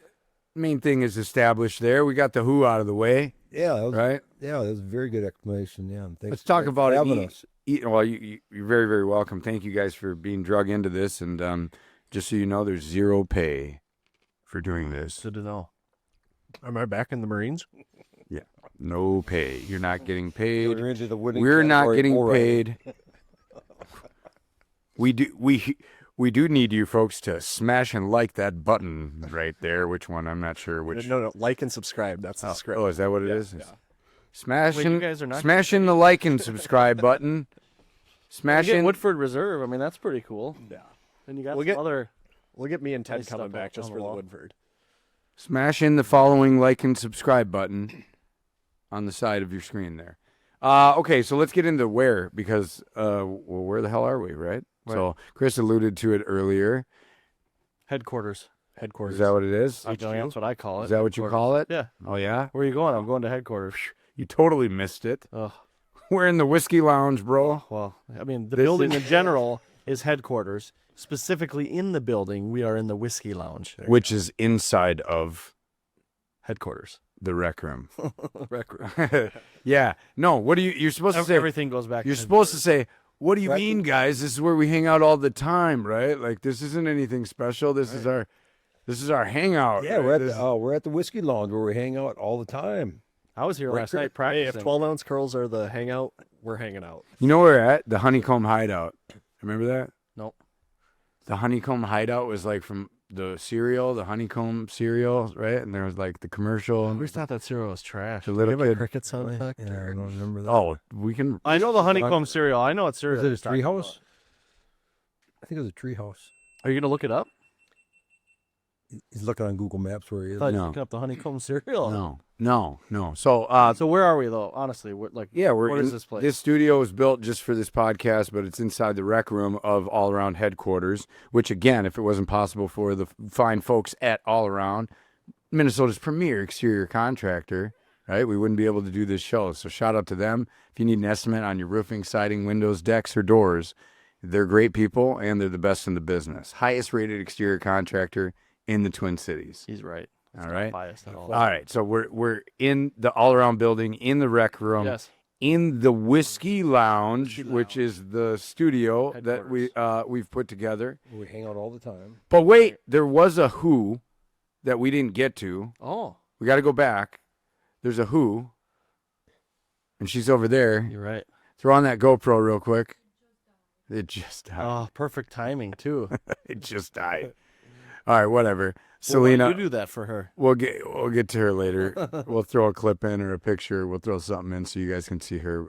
main thing is established there. We got the who out of the way, Yeah, that was, right? yeah, that was a very good explanation. Yeah, and thanks Let's talk for about it. having us. Well, you're very, very welcome. Thank you guys for being drug into this. And just so you know, there's zero pay for doing this. Good to know. Am I back in the Marines? No pay. You're not getting paid. We're into the winning We're not category getting already. paid. We do need you folks to smash and like that button right there. Which one? I'm not sure which. No, like and subscribe. That's the script. Oh, is that what it is? Yeah. Smashing, Wait, you guys are not smashing the like and subscribe button. You get Smashing. Woodford Reserve. I mean, that's pretty cool. Yeah. And you got We'll some get- other. We'll get me and Ted Nice coming stuff back on just the for the wall. Woodford. Smash in the following like and subscribe button on the side of your screen there. Okay, so let's get into where, because well, where the hell are we, right? So Chris alluded to it earlier. Headquarters. Headquarters. Is that what it is? That's what I call it. Is that what you Headquarters. call it? Yeah. Oh yeah. Where are you going? I'm going to headquarters. You totally missed it. Ugh. We're in the whiskey lounge, bro. Well, I mean, the This building is- in general is headquarters. Specifically in the building, we are in the whiskey lounge. Which is inside of Headquarters. the rec room. Yeah. No. What do you're supposed to say? Everything goes back. You're to supposed to say, what do you Rec- mean, guys? This is where we hang out all the time, right? Like this isn't anything special. This is our hangout. Yeah, right? we're at the whiskey lounge where we hang out all the time. I was here last night Hey, practicing. if 12-ounce curls are the hangout, we're hanging out. You know where we're at? The Honeycomb Hideout. Remember that? Nope. The Honeycomb Hideout was like from the cereal, the Honeycomb cereal, right? And there was like the commercial. I always thought that cereal was trash. The little kid. Cricket sound effect? Yeah, I don't remember that. Oh, we can. I know the honeycomb cereal. I know it's cereal. Was it a you're talking treehouse? about. I think it was a treehouse. Are you gonna look it up? He's looking on Google Maps where he I is. thought you No. were looking up the honeycomb cereal. No. So, So where are we though? Honestly, like yeah, we're what in, is this place? This studio was built just for this podcast, but it's inside the rec room of All Around headquarters. Which, again, if it wasn't possible for the fine folks at All Around, Minnesota's premier exterior contractor, right? We wouldn't be able to do this show. So shout out to them. If you need an estimate on your roofing, siding, windows, decks, or doors, they're great people, and they're the best in the business. Highest rated exterior contractor in the Twin Cities. He's right. It's All not right. biased at all. All right, so we're in the all-around building, in the rec room, Yes. in the Whiskey Lounge, which is the studio that we've put together. We hang out all the time. But wait, there was a who that we didn't get to. Oh, We got to go back. There's a who, and she's over there. you're right. Throw on that GoPro real quick. It just died. Oh, perfect timing too. It just died. All right, whatever. Well, why Selena, you do that for her. we'll get to her later. We'll throw a clip in or a picture. We'll throw something in so you guys can see her.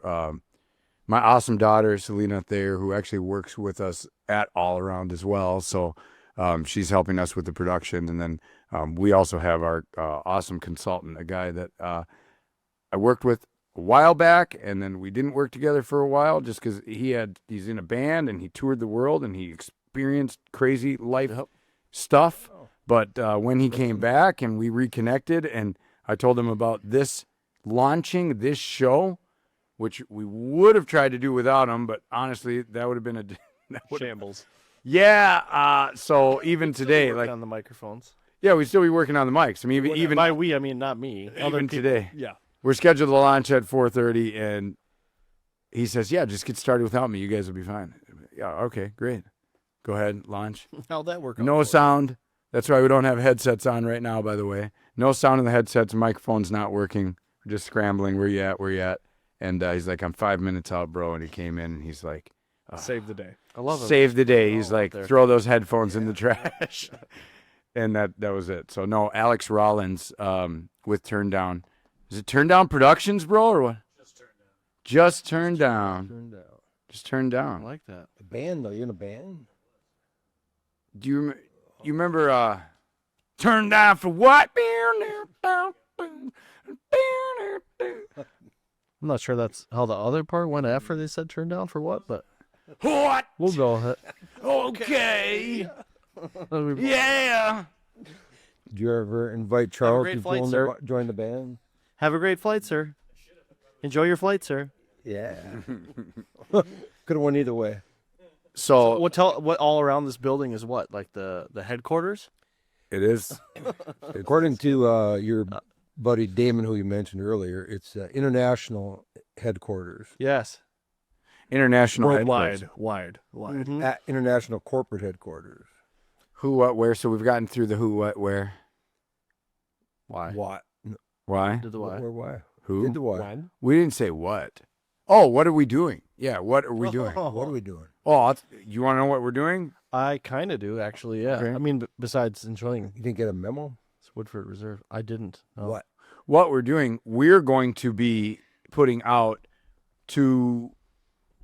My awesome daughter, Selena Thayer, who actually works with us at All Around as well. So she's helping us with the production. And then we also have our awesome consultant, a guy that I worked with a while back, and then we didn't work together for a while just because he's in a band and he toured the world and he experienced crazy life stuff. But when he came back and we reconnected, and I told him about launching this show, which we would have tried to do without him, but honestly, that would have been Shambles. Yeah. So even today, Work like, on the microphones. yeah, we'd still be working on the mics. I mean, even By we, I mean not me. Other even people. today, Yeah. we're scheduled to launch at 4:30, and he says, "Yeah, just get started without me. You guys will be fine." Yeah. Okay. Great. Go ahead, launch. How'd that work out? No for you? sound. That's why we don't have headsets on right now, by the way. No sound in the headsets. Microphone's not working. We're just scrambling. Where you at? Where you at? And he's like, I'm 5 minutes out, bro. And he came in and he's like, Save the day. I love it. save the day. He's Oh, like, there. throw those headphones in the trash. And that was it. So, no, Alex Rollins with Turn Down. Is it Turn Down Productions, bro, or what? Just Turn Down. Turned out. Just Turn I Down. like that. A band though, you're in a band. Do you remember Turn Down for what? I'm not sure that's how the other part went after they said turn down for what, but What? we'll go ahead. Okay. Yeah. Did you ever invite Charles great to flight, sir. join the band? Have a great flight, sir. Enjoy your flight, sir. Yeah. Could have went either way. So What all around this building is what? Like the headquarters? it is. According to your buddy Damon, who you mentioned earlier, it's international headquarters, Yes. International Worldwide. headquarters. Wide. Mhm. at international corporate headquarters. Who, what, where. So we've gotten through the who, what, where. Why? What? Why? Did the why? Where? Why? Who? Did the what? When? We didn't say what. Oh, what are we doing? Yeah, what are we doing? What are we doing? Oh, you want to know what we're doing? I kind of do, actually, yeah. Okay. I mean, besides enjoying You didn't get a memo? Woodford Reserve, I didn't. No. What? What we're doing, we're going to be putting out 2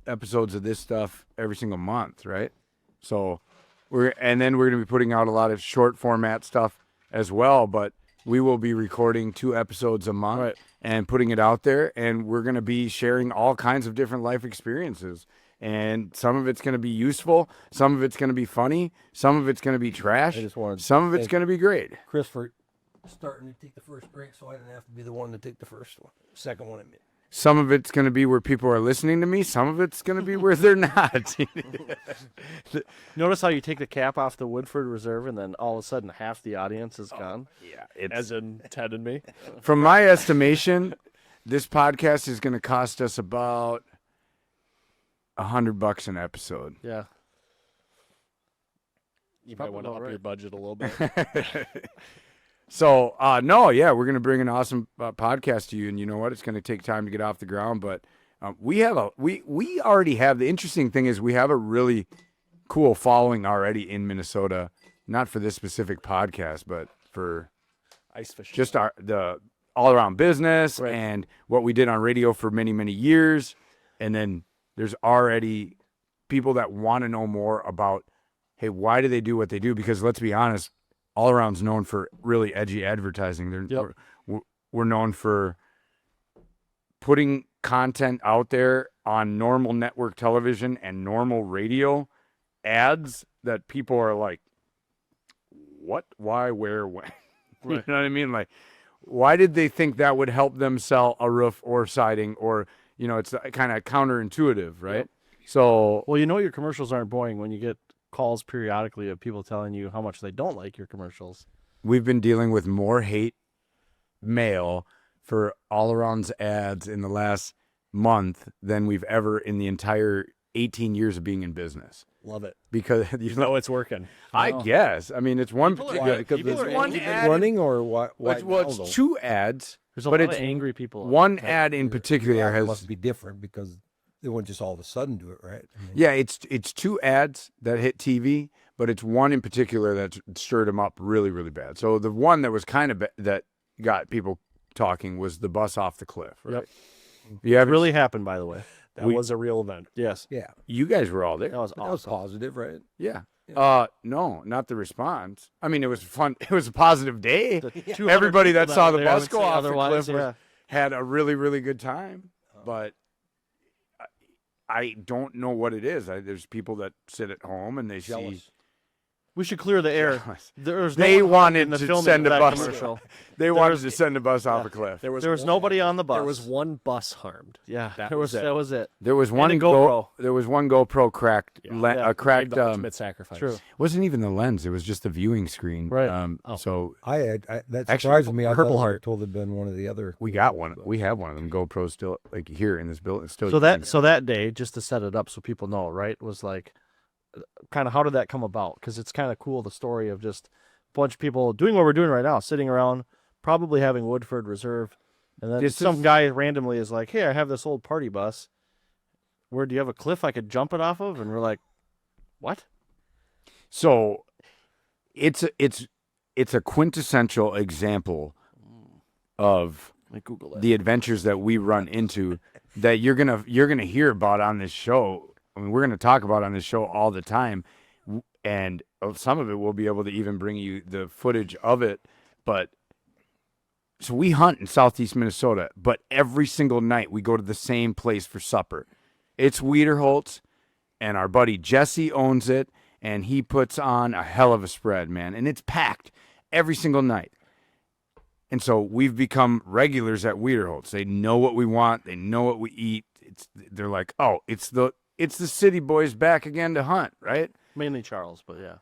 episodes of this stuff every single month, right? So then we're going to be putting out a lot of short format stuff as well, but we will be recording 2 episodes a month Right. and putting it out there, and we're going to be sharing all kinds of different life experiences. And some of it's going to be useful, some of it's going to be funny, some of it's going to be trash, I just wanted to some of it's thank- going to be great. Chris for starting to take the first break, so I didn't have to be the one to take the first one. Second one, I mean. Some of it's going to be where people are listening to me. Some of it's going to be where they're not. Notice how you take the cap off the Woodford Reserve and then all of a sudden half the audience is gone? Yeah, it's, As in Ted and me. from my estimation, this podcast is going to cost us about $100 an episode. Yeah. You might want to about up your right. budget a little bit. So, no, yeah, we're going to bring an awesome podcast to you, and you know what? It's going to take time to get off the ground, but we already have. The interesting thing is we have a really cool following already in Minnesota, not for this specific podcast, but for Ice fishing. just the all around business Right. and what we did on radio for many, many years. And then there's already people that want to know more about, hey, why do they do what they do? Because let's be honest, All Around's known for really edgy advertising. Yep. We're known for putting content out there on normal network television and normal radio ads that people are like, what, why, where, when? You know what I mean? Like, Why did they think that would help them sell a roof or siding or, you know, it's kind of counterintuitive, right? Yep. So, Well, you know your commercials aren't boring when you get calls periodically of people telling you how much they don't like your commercials. we've been dealing with more hate mail for all around's ads in the last month than we've ever in the entire 18 years of being in business. Love it. Because You know it's working. I guess. I mean, it's one People are- particular. Because people it's are one angry. ad running or what? Well, it's two ads, There's a but lot it's of angry people. one ad in particular It has. must be different because they wouldn't just all of a sudden do it, right? I mean, Yeah, it's two ads that hit TV, but it's one in particular that stirred them up really, really bad. So the one that was kind of that got people talking was the bus off the cliff. Right? Yep. Yeah, It really happened, by the way. That We- was a real event. Yes. yeah, you guys were all there. That was that was awesome. positive, right? Yeah. No, not the response. I mean, it was fun. It was a positive day. The 200 Everybody people that saw were the there, I bus would go say off the otherwise, cliff was- had a really, really good time. But I don't know what it is. There's people that sit at home and they see. Jealous. We should clear the air. Jealous. There's They no one wanted in the to filming send of a that bus. commercial. They wanted to send a bus off a cliff. There was nobody on the bus. There was one bus harmed. Yeah, That there was it. That was it. There was one a GoPro. There was one GoPro cracked. Yeah. A cracked. The ultimate sacrifice. True. Wasn't even the lens. It was just the viewing screen. Right. So I that Actually, surprised me. I Purple thought Heart. it would have been one of the other. we got one. We have one of them GoPros still like here in this building. Still. So that day, just to set it up so people know, right, was like kind of how did that come about? Because it's kind of cool, the story of just a bunch of people doing what we're doing right now, sitting around, probably having Woodford Reserve, and then This some is- guy randomly is like, "Hey, I have this old party bus. Where do you have a cliff I could jump it off of?" And we're like, "What?" So it's a quintessential example of Let me Google it. the adventures that we run into that you're gonna hear about on this show. I mean, we're gonna talk about on this show all the time, and some of it we'll be able to even bring you the footage of it. But so we hunt in southeast Minnesota, but every single night we go to the same place for supper. It's Wiederholtz, and our buddy Jesse owns it, and he puts on a hell of a spread, man, and it's packed every single night. And so we've become regulars at Wiederholtz. They know what we want. They know what we eat. They're like, oh, it's the city boys back again to hunt, right? Mainly Charles, but yeah.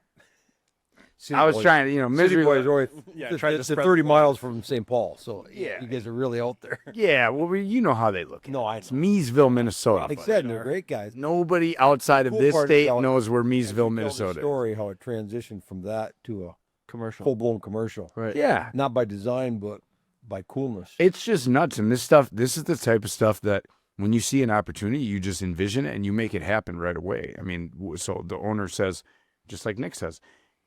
I was trying to, City misery. boys are always Yeah, tried to it's spread 30 miles from St. Paul, so Yeah. you guys are really out there. Yeah, well, you know how they look. No, I It's Meesville, Minnesota. Like I said, they're great guys. Nobody outside of Cool this part state about- knows where As you Meesville, tell the Minnesota is. story how it transitioned from that to a Commercial. full-blown commercial. Right. Yeah, Not by design, but by coolness. it's just nuts. And this is the type of stuff that when you see an opportunity, you just envision it and you make it happen right away. I mean, so the owner says, just like Nick says,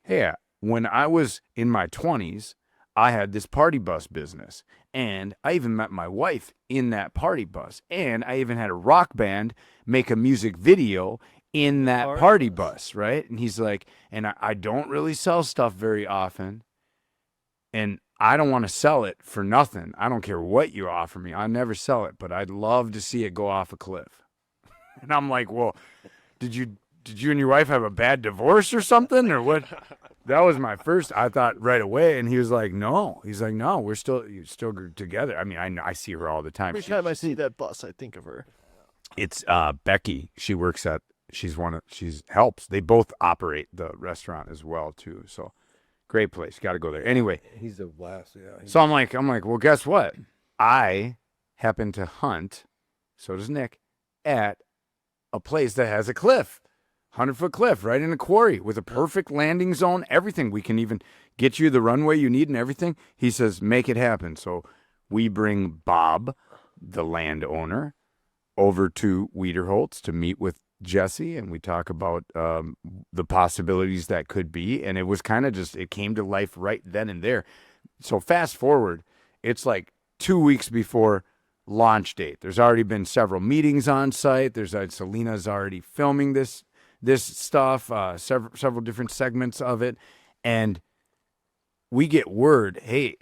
hey, when I was in my 20s, I had this party bus business. And I even met my wife in that party bus. And I even had a rock band make a music video in that party bus, right? And he's like, and I don't really sell stuff very often. And I don't want to sell it for nothing. I don't care what you offer me. I never sell it, but I'd love to see it go off a cliff. And I'm like, well, did you and your wife have a bad divorce or something or what? That was my first. I thought right away, and he was like, no. He's like, no, we're still together. I mean, I see her all the time. Every time I see that bus, I think of her. It's Becky. She helps. They both operate the restaurant as well too. So great place. Got to go there. Anyway, He's a blast, yeah. so I'm like, well, guess what? I happen to hunt, so does Nick, at a place that has a cliff, 100-foot cliff right in a quarry with a perfect landing zone, everything. We can even get you the runway you need and everything. He says, make it happen. So we bring Bob, the landowner, over to Wiederholtz to meet with Jesse, and we talk about the possibilities that could be. And it was kind of just, it came to life right then and there. So fast forward, it's like 2 weeks before launch date. There's already been several meetings on site. Selena's already filming this stuff, several different segments of it. And we get word, hey,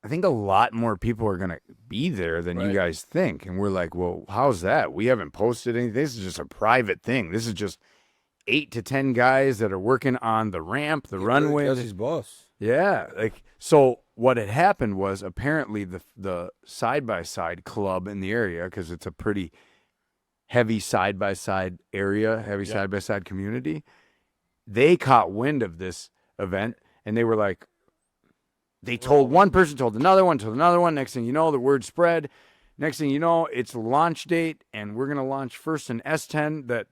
I think a lot more people are going to be there than you guys think. And we're like, well, how's that? We haven't posted anything. This is just a private thing. This is just 8 to 10 guys that are working on the ramp, the runway. Jesse's boss. Yeah. So what had happened was apparently the side-by-side club in the area, because it's a pretty heavy side-by-side area, heavy side-by-side community, they caught wind of this event, and they were like, they told one person, told another one. Next thing you know, the word spread. Next thing you know, it's launch date, and we're going to launch first an S10 that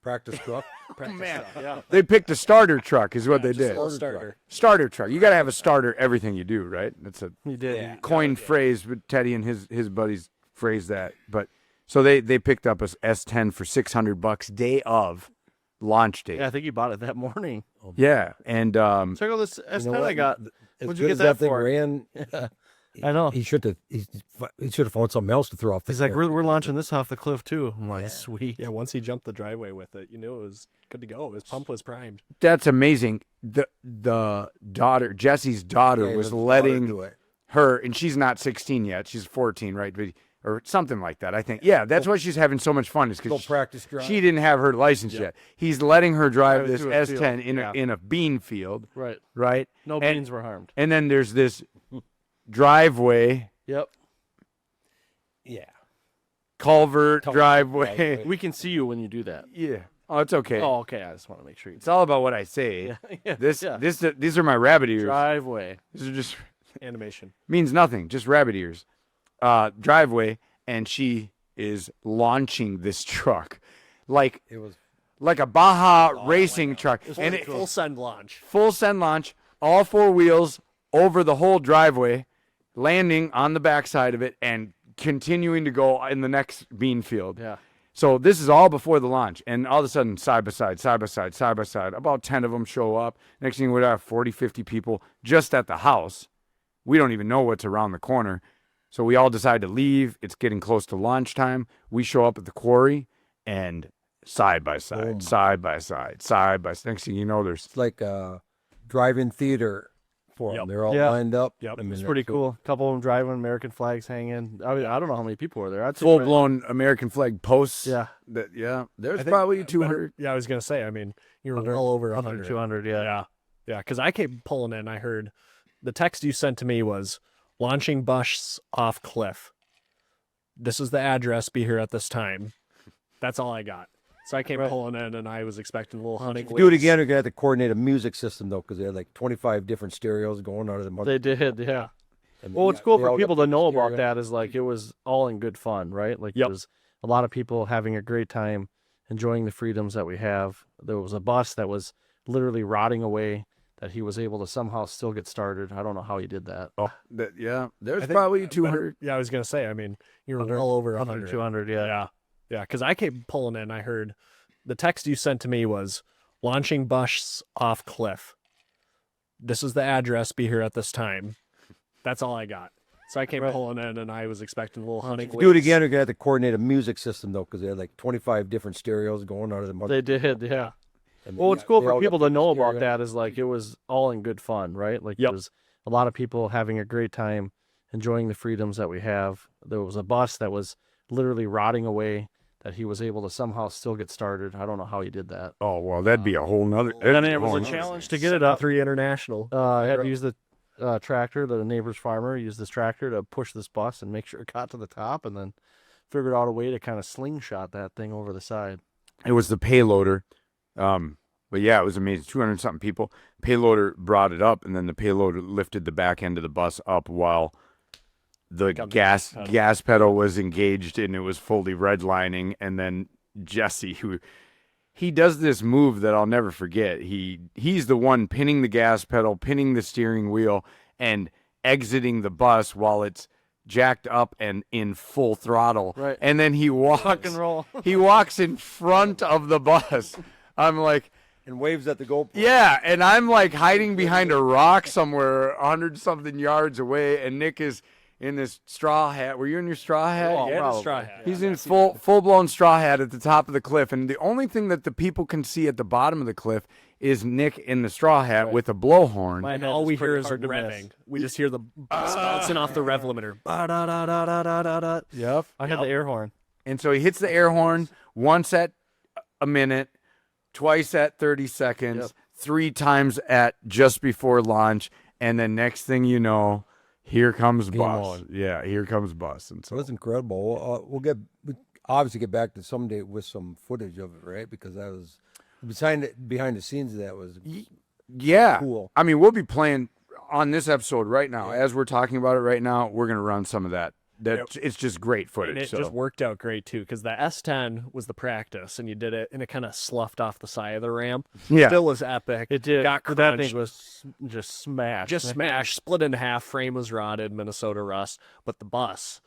Practice truck. they picked a starter truck is what they did. Starter Truck. You got to have a starter everything you do, right? That's a He did. coined phrase, but Teddy and his buddies phrased that. But so they picked up a S10 for $600 day of launch date. Yeah, I think he bought it that morning. Yeah, and Check out this S10 I got. As What'd good you get as that thing for? ran, I know. he should have found something else to throw off. He's like, we're launching this off the cliff too. I'm like, sweet. Yeah, once he jumped the driveway with it, you knew it was good to go. His pump was primed. that's amazing. The daughter, Jesse's daughter, was letting her, and she's not 16 yet. She's 14, right? Or something like that, I think. Yeah, that's why she's having so much fun. Is Little because practice drive. she didn't have her license yet. He's letting her drive Drive it this to a field. S10 in a bean field, Right. right? No And- beans were harmed. And then there's this driveway, Yep. Yeah. culvert, Culvert, driveway. We can see you when you do that. Yeah. Oh, it's okay. Oh, okay. I just want to make sure you It's all about what I say. yeah. These are my rabbit ears. Driveway. These are just Animation. means nothing, just rabbit ears. Driveway, and she is launching this truck like It was a Baja racing truck, and it, Full send launch. full send launch, all four wheels over the whole driveway, landing on the backside of it, and continuing to go in the next bean field. Yeah. So this is all before the launch, and all of a sudden, side by side, about 10 of them show up. Next thing we have 40, 50 people just at the house. We don't even know what's around the corner. So we all decide to leave. It's getting close to lunchtime. We show up at the quarry, and side by side. Next thing you know, there's it's like a drive-in theater for them. Yep. They're all Yeah. lined up. Yep. I mean, It's pretty that's cool. A couple of them driving, American flags hanging. I mean, I don't know how many people were there. I'd say full-blown American flag posts. Yeah. There's I think probably 200. Yeah, I was going to say, I mean, you were well over 100. 200. Yeah. Yeah. Yeah, because I came pulling in. I heard the text you sent to me was launching bus off cliff. This is the address. Be here at this time. That's all I got. So I came Right. pulling in, and I was expecting a little hunting. Do it again. We're gonna have to coordinate a music system though, because they had like 25 different stereos going out of the. They did. Yeah. and Well, what's yeah, cool they for all got people to know stereo. about that is like it was all in good fun, right? Like Yep. it was a lot of people having a great time, enjoying the freedoms that we have. There was a bus that was literally rotting away that he was able to somehow still get started. I don't know how he did that. There's I think probably 200. Yeah, I was going to say, I mean, you were well over 100. 200. Yeah. Yeah. Yeah, because I came pulling in. I heard the text you sent to me was launching bus off cliff. This is the address. Be here at this time. That's all I got. So I came Right. pulling in, and I was expecting a little hunting. Do it again. We're gonna have to coordinate a music system though, because they had like 25 different stereos going out of the. They did. Yeah. and Well, what's yeah, cool they for all got people to know stereo. about that is like it was all in good fun, right? Like Yep. it was a lot of people having a great time, enjoying the freedoms that we have. There was a bus that was literally rotting away that he was able to somehow still get started. I don't know how he did that. Oh, well, that'd be a whole nother. And then it was a challenge to get it up. 3 International. I had to use the tractor, the neighbor's farmer used this tractor to push this bus and make sure it got to the top, and then figured out a way to kind of slingshot that thing over the side. It was the payloader. But yeah, it was amazing. 200 something people. Payloader brought it up, and then the payloader lifted the back end of the bus up while the Got the gas pedal was engaged, and it was fully redlining. And then Jesse, he does this move that I'll never forget. He's the one pinning the gas pedal, pinning the steering wheel, and exiting the bus while it's jacked up and in full throttle. Right. And then he walks. Rock and roll. He walks in front of the bus. I'm like, and waves at the GoPro. yeah, and I'm like hiding behind a rock somewhere 100-something yards away, and Nick is in this straw hat. Were you in your straw hat? Oh, Yeah, probably. the straw hat. He's in full-blown straw hat at the top of the cliff, and the only thing that the people can see at the bottom of the cliff is Nick in the straw hat with a blowhorn. My And head all is we hear pretty is hard to miss. revving. We just hear the bus bouncing off the rev limiter. Ba-da-da-da-da-da-da. Yep. I had the air horn. And so he hits the air horn once at a minute, twice at 30 seconds, Yep. 3 times at just before launch, And then next thing you know, here comes Game bus. on. Yeah, here comes bus. And So so it's incredible. We obviously get back to someday with some footage of it, right? Because that was behind the scenes. That was yeah. cool. I mean, we'll be playing on this episode right now. As we're talking about it right now, we're going to run some of that. It's just great footage. And it so. just worked out great too, because the S10 was the practice, and you did it, and it kind of sloughed off the side of the ramp. Yeah. Still was epic. It did. Got But that crunched. thing was just smashed. Just smashed, split in half. Frame was rotted, Minnesota rust. But the bus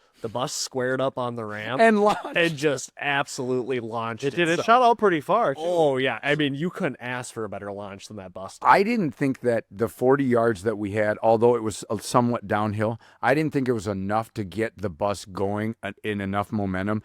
squared up on the ramp And launched. and just absolutely launched. It did. It itself. shot out pretty far. Too. Oh yeah, I mean you couldn't ask for a better launch than that bus. I didn't think that the 40 yards that we had, although it was somewhat downhill, I didn't think it was enough to get the bus going in enough momentum.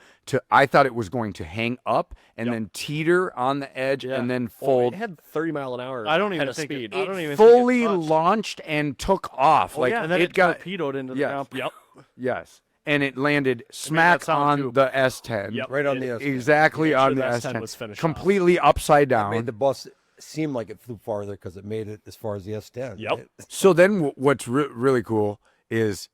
I thought it was going to hang up and then teeter on the edge and then Oh, fold. it had 30 mile an hour. I don't even head of think speed. I don't even fully think it touched. launched and took off. Oh, yeah, and then it got torpedoed into the Yes. ramp. Yep. yes, and it landed smack sound on too. the S10. Yep. Right on the S10. Exactly Made on sure the the S10. S10 was finished completely upside Made down. the bus seem like it flew farther because it made it as far as the S10. Yep. right? So then what's really cool is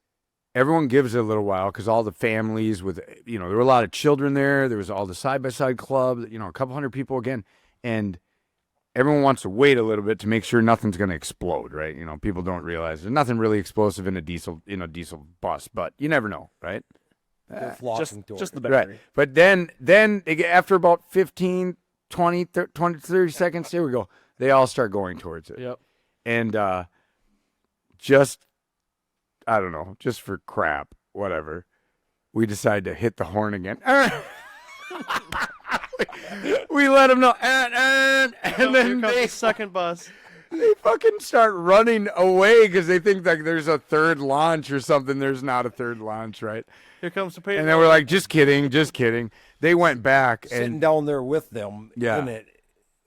everyone gives it a little while because all the families with, there were a lot of children there. There was all the side-by-side club, a couple hundred people again. And everyone wants to wait a little bit to make sure nothing's going to explode, right? People don't realize there's nothing really explosive in a diesel bus, but you never know, right? They're flocking to Just it. the Right. battery. But then they get, after about 15, 20, 30 seconds, there we go. They all start going towards it. Yep. And just, I don't know, just for crap, whatever, we decide to hit the horn again. We let them know, and Here then comes they the second bus. fucking start running away because they think like there's a third launch or something. There's not a third launch, right? Here comes the payload. And then we're like, just kidding, just kidding. They went back Sitting and down there with them. Yeah. And it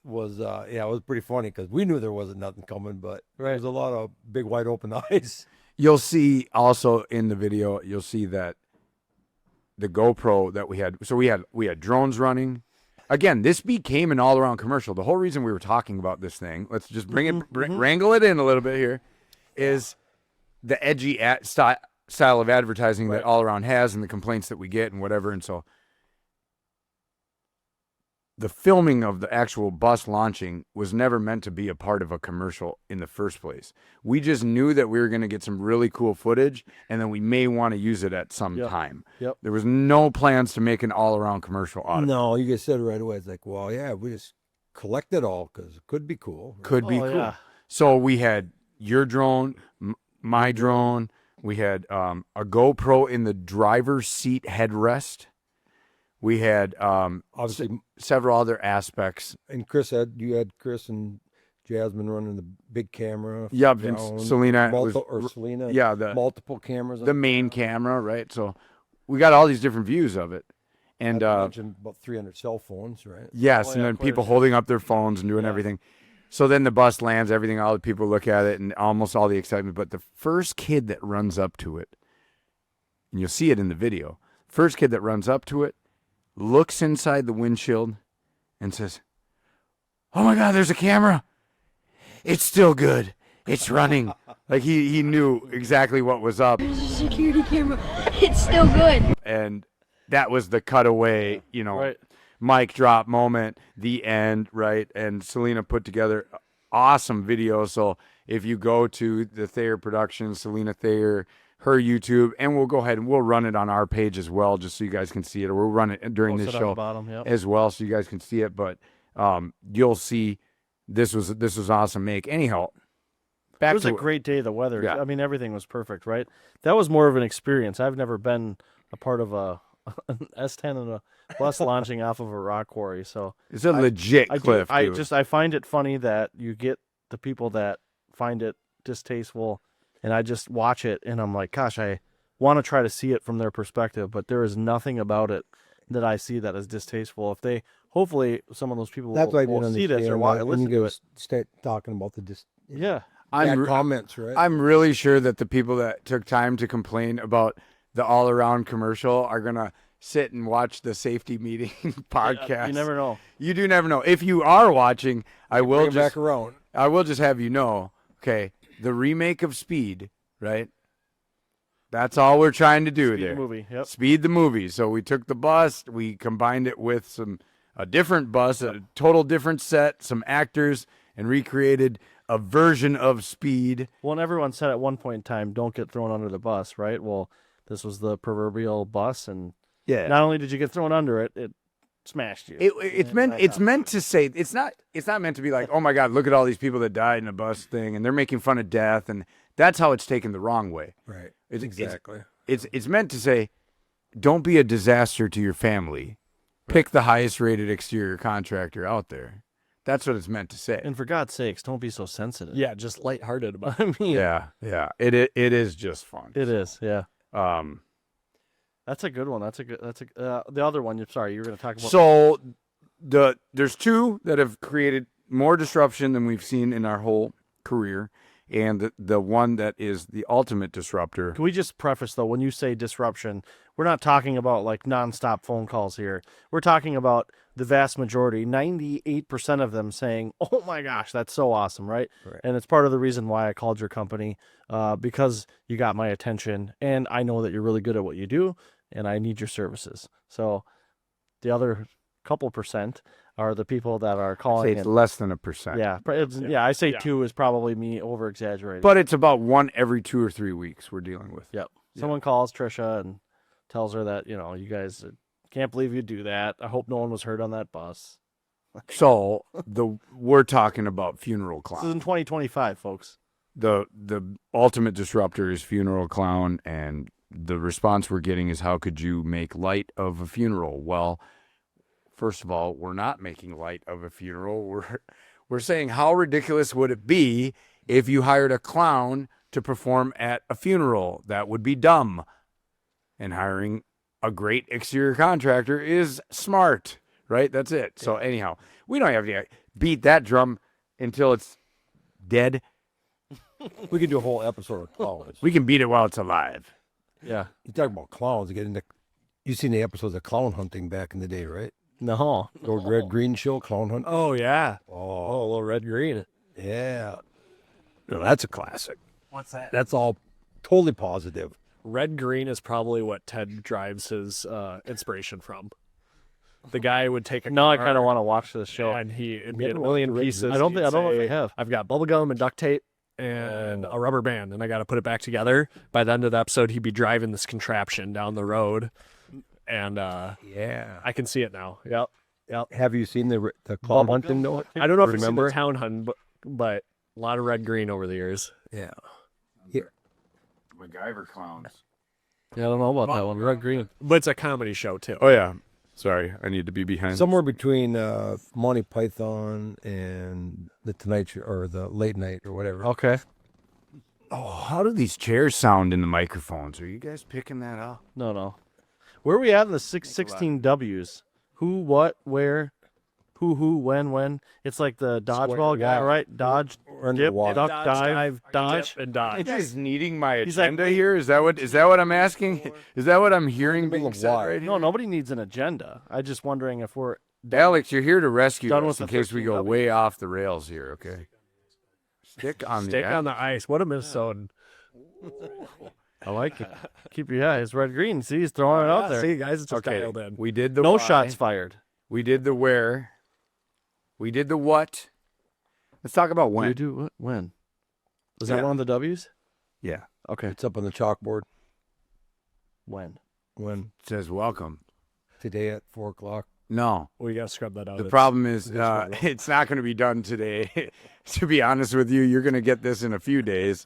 was, it was pretty funny because we knew there wasn't nothing coming, but there was a lot of big wide open eyes. you'll see also in the video, you'll see that the GoPro that we had. So we had drones running. Again, this became an all-around commercial. The whole reason we were talking about this thing, let's just wrangle it in a little bit here, is the edgy style of advertising that all around has and the complaints that we get and whatever. And so the filming of the actual bus launching was never meant to be a part of a commercial in the first place. We just knew that we were going to get some really cool footage and then we may want to use it at some time. Yep. There was no plans to make an all-around commercial out of it. No, you guys said it right away. It's like, well, yeah, we just collect it all because it could be cool. Could be Oh, cool. yeah. So we had your drone, my drone. We had a GoPro in the driver's seat headrest. We had Obviously, several other aspects. and you had Chris and Jasmine running the big camera. Yep, and down, Selena was- Selena. yeah, the multiple cameras. the main camera, right? So we got all these different views of it. And mentioned about 300 cell phones, right? yes, Oh, and yeah, then quite a people few. holding up their phones and doing everything. So then the bus lands, everything, all the people look at it and almost all the excitement. But the first kid that runs up to it, and you'll see it in the video, first kid that runs up to it, looks inside the windshield and says, "Oh my God, there's a camera. It's still good. It's running." Like he knew exactly what was up. There's a security camera. It's still good. And that was the cutaway, Right. mic drop moment, the end, right? And Selena put together awesome video. So if you go to the Thayer Productions, Selena Thayer, her YouTube, and we'll go ahead and we'll run it on our page as well, just so you guys can see it. Or we'll run it during Post this it on the show bottom, yep. as well, so you guys can see it. But you'll see this was awesome make. Anyhow, back It was to a great day. The weather. Yeah. I mean, everything was perfect, right? That was more of an experience. I've never been a part of an S10 and a bus launching off of a rock quarry. So it's a legit I cliff. dude. I find it funny that you get the people that find it distasteful, and I just watch it and I'm like, gosh, I want to try to see it from their perspective, but there is nothing about it that I see that is distasteful. If they, hopefully, some of those people That's why I will didn't see this or understand. listen When to you it. guys start talking about Yeah, I'm comments, right? I'm really sure that the people that took time to complain about the all-around commercial are gonna sit and watch the safety meeting podcast. you never know. You do never know. If you are watching, I will Bring it back just around. I will just have you know. Okay, the remake of Speed, right? That's all we're trying to do Speed there. movie. Yep. Speed the movie. So we took the bus, we combined it with a different bus, a total different set, some actors, and recreated a version of Speed. Well, and everyone said at one point in time, don't get thrown under the bus, right? Well, this was the proverbial bus, and Yeah. not only did you get thrown under it, it smashed you. It's meant to say it's not meant to be like, oh my God, look at all these people that died in a bus thing, and they're making fun of death, and that's how it's taken the wrong way. Right. Exactly. It's meant to say, don't be a disaster to your family. Pick the highest rated exterior contractor out there. That's what it's meant to say. And for God's sakes, don't be so sensitive. Yeah, just lighthearted about I mean, Yeah. It is just fun. it is. Yeah, Um. that's a good one. The other one. Sorry, you were going to talk about. So there's two that have created more disruption than we've seen in our whole career, and the one that is the ultimate disruptor. Can we just preface though, when you say disruption, we're not talking about like nonstop phone calls here. We're talking about the vast majority, 98% of them saying, "Oh my gosh, that's so awesome!" Right? Right. And it's part of the reason why I called your company, because you got my attention, and I know that you're really good at what you do, and I need your services. So, the other couple percent are the people that are I'd say calling. it's less than 1%. Yeah, I say 2 is probably me over exaggerating. But it's about one every 2 or 3 weeks we're dealing with. Yep. Someone calls Trisha and tells her that, you guys can't believe you do that. I hope no one was hurt on that bus. So we're talking about funeral This is clown. in 2025, folks. The ultimate disruptor is funeral clown, and the response we're getting is, how could you make light of a funeral? Well, first of all, we're not making light of a funeral. We're saying, how ridiculous would it be if you hired a clown to perform at a funeral? That would be dumb. And hiring a great exterior contractor is smart, right? That's it. So anyhow, we don't have to beat that drum until it's dead. We could do a whole episode of clowns. We can beat it while it's alive. Yeah. You talk about clowns. You seen the episodes of clown hunting back in the day, right? No. The old Red Green show, clown hunt. Oh yeah. Oh, a little red green. yeah. No, that's a classic. What's that? That's all totally positive. Red green is probably what Ted drives his inspiration from. The guy would take a Now I car kind of want to watch this show. and it'd be Getting a million what the pieces. I don't He'd know if say, they have. I've got bubble gum and duct tape and a rubber band, and I got to put it back together. By the end of the episode, he'd be driving this contraption down the road, and Yeah. I can see it now. Yep. Have you seen the clown Bubble hunting? gum? No. I don't know if it's in Remember? the town hunt, but a lot of red green over the years. Yeah. MacGyver clowns. Yeah, I don't know about that one. Red Green. But it's a comedy show too. Oh, yeah. Sorry, I need to be behind. Somewhere between Monty Python and the Tonight Show or the Late Night or whatever. Okay. Oh, how do these chairs sound in the microphones? Are you guys picking that up? No. Where are we at in the 16 W's? Who, what, where, who, when? It's like the dodgeball guy, walk. right? Dodge, Or dip, walk. duck, dive, dodge. Dip and dodge. You guys needing my He's like- agenda here? Is that what I'm asking? Is that what I'm hearing Middle being of said why? right here? No, nobody needs an agenda. I'm just wondering if we're Alex, you're here to rescue Done us with in the case we go 13W. way off the rails here, okay? Stick on Stick the on the ice. What a Minnesotan. I like it. Keep your eyes red green. See, he's throwing it out there. See, guys, it's just Okay, dialed in. we did the No why. shots fired. We did the where. We did the what. Let's talk about Do when. you do what? When? Was Yeah. that one of the W's? Yeah. Okay. It's up on the chalkboard When? when It says welcome. today at 4:00. No. We got to scrub that out. The It's- problem is it's not going to be done today. To be honest with you, you're going to get this in a few days.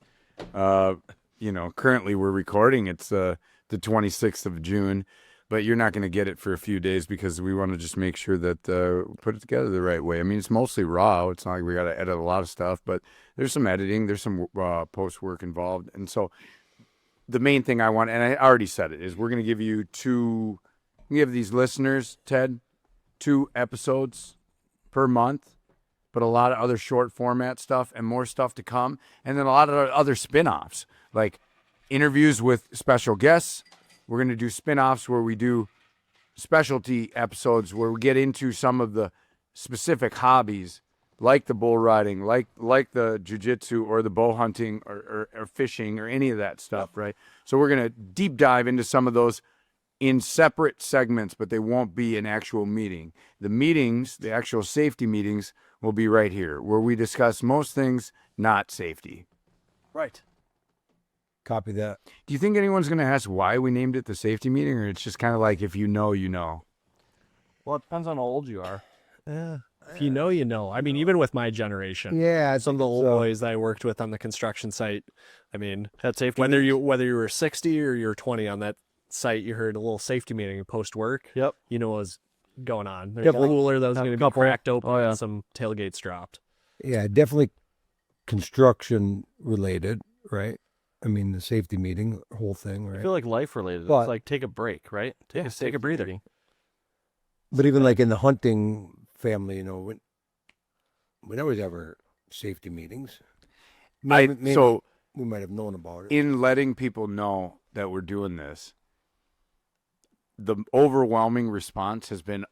Currently we're recording. It's the 26th of June, but you're not going to get it for a few days because we want to just make sure that we put it together the right way. I mean, it's mostly raw. It's not like we got to edit a lot of stuff, but there's some editing. There's some post work involved. And so the main thing I want, and I already said it, is we're going to give you give these listeners, Ted, 2 episodes per month, but a lot of other short format stuff and more stuff to come. And then a lot of other spin-offs, like interviews with special guests. We're going to do spin-offs where we do specialty episodes where we get into some of the specific hobbies like the bull riding, like the jiu-jitsu or the bow hunting or fishing or any of that stuff, right? So we're going to deep dive into some of those in separate segments, but they won't be an actual meeting. The meetings, the actual safety meetings, will be right here, where we discuss most things not safety. Right. Copy that. Do you think anyone's going to ask why we named it the safety meeting, or it's just kind of like if you know, you know? Well, it depends on how old you are. If you know, you know. I mean, even with my generation, Yeah, some of the old boys that I worked with on the construction site, I mean, Had safety. whether you were 60 or you're 20 on that site, you heard a little safety meeting post work. Yep. You know what was going on. There's Yep. a cooler that was Have going a to be couple. cracked open Oh, yeah. and some tailgates dropped. yeah, definitely construction related, right? I mean, the safety meeting, whole thing, I right? feel like life related. But- It's like take a break, right? Take a breather. meeting. But even like in the hunting family, you know, we never ever safety meetings. Maybe So we might have known about it. in letting people know that we're doing this, the overwhelming response has been,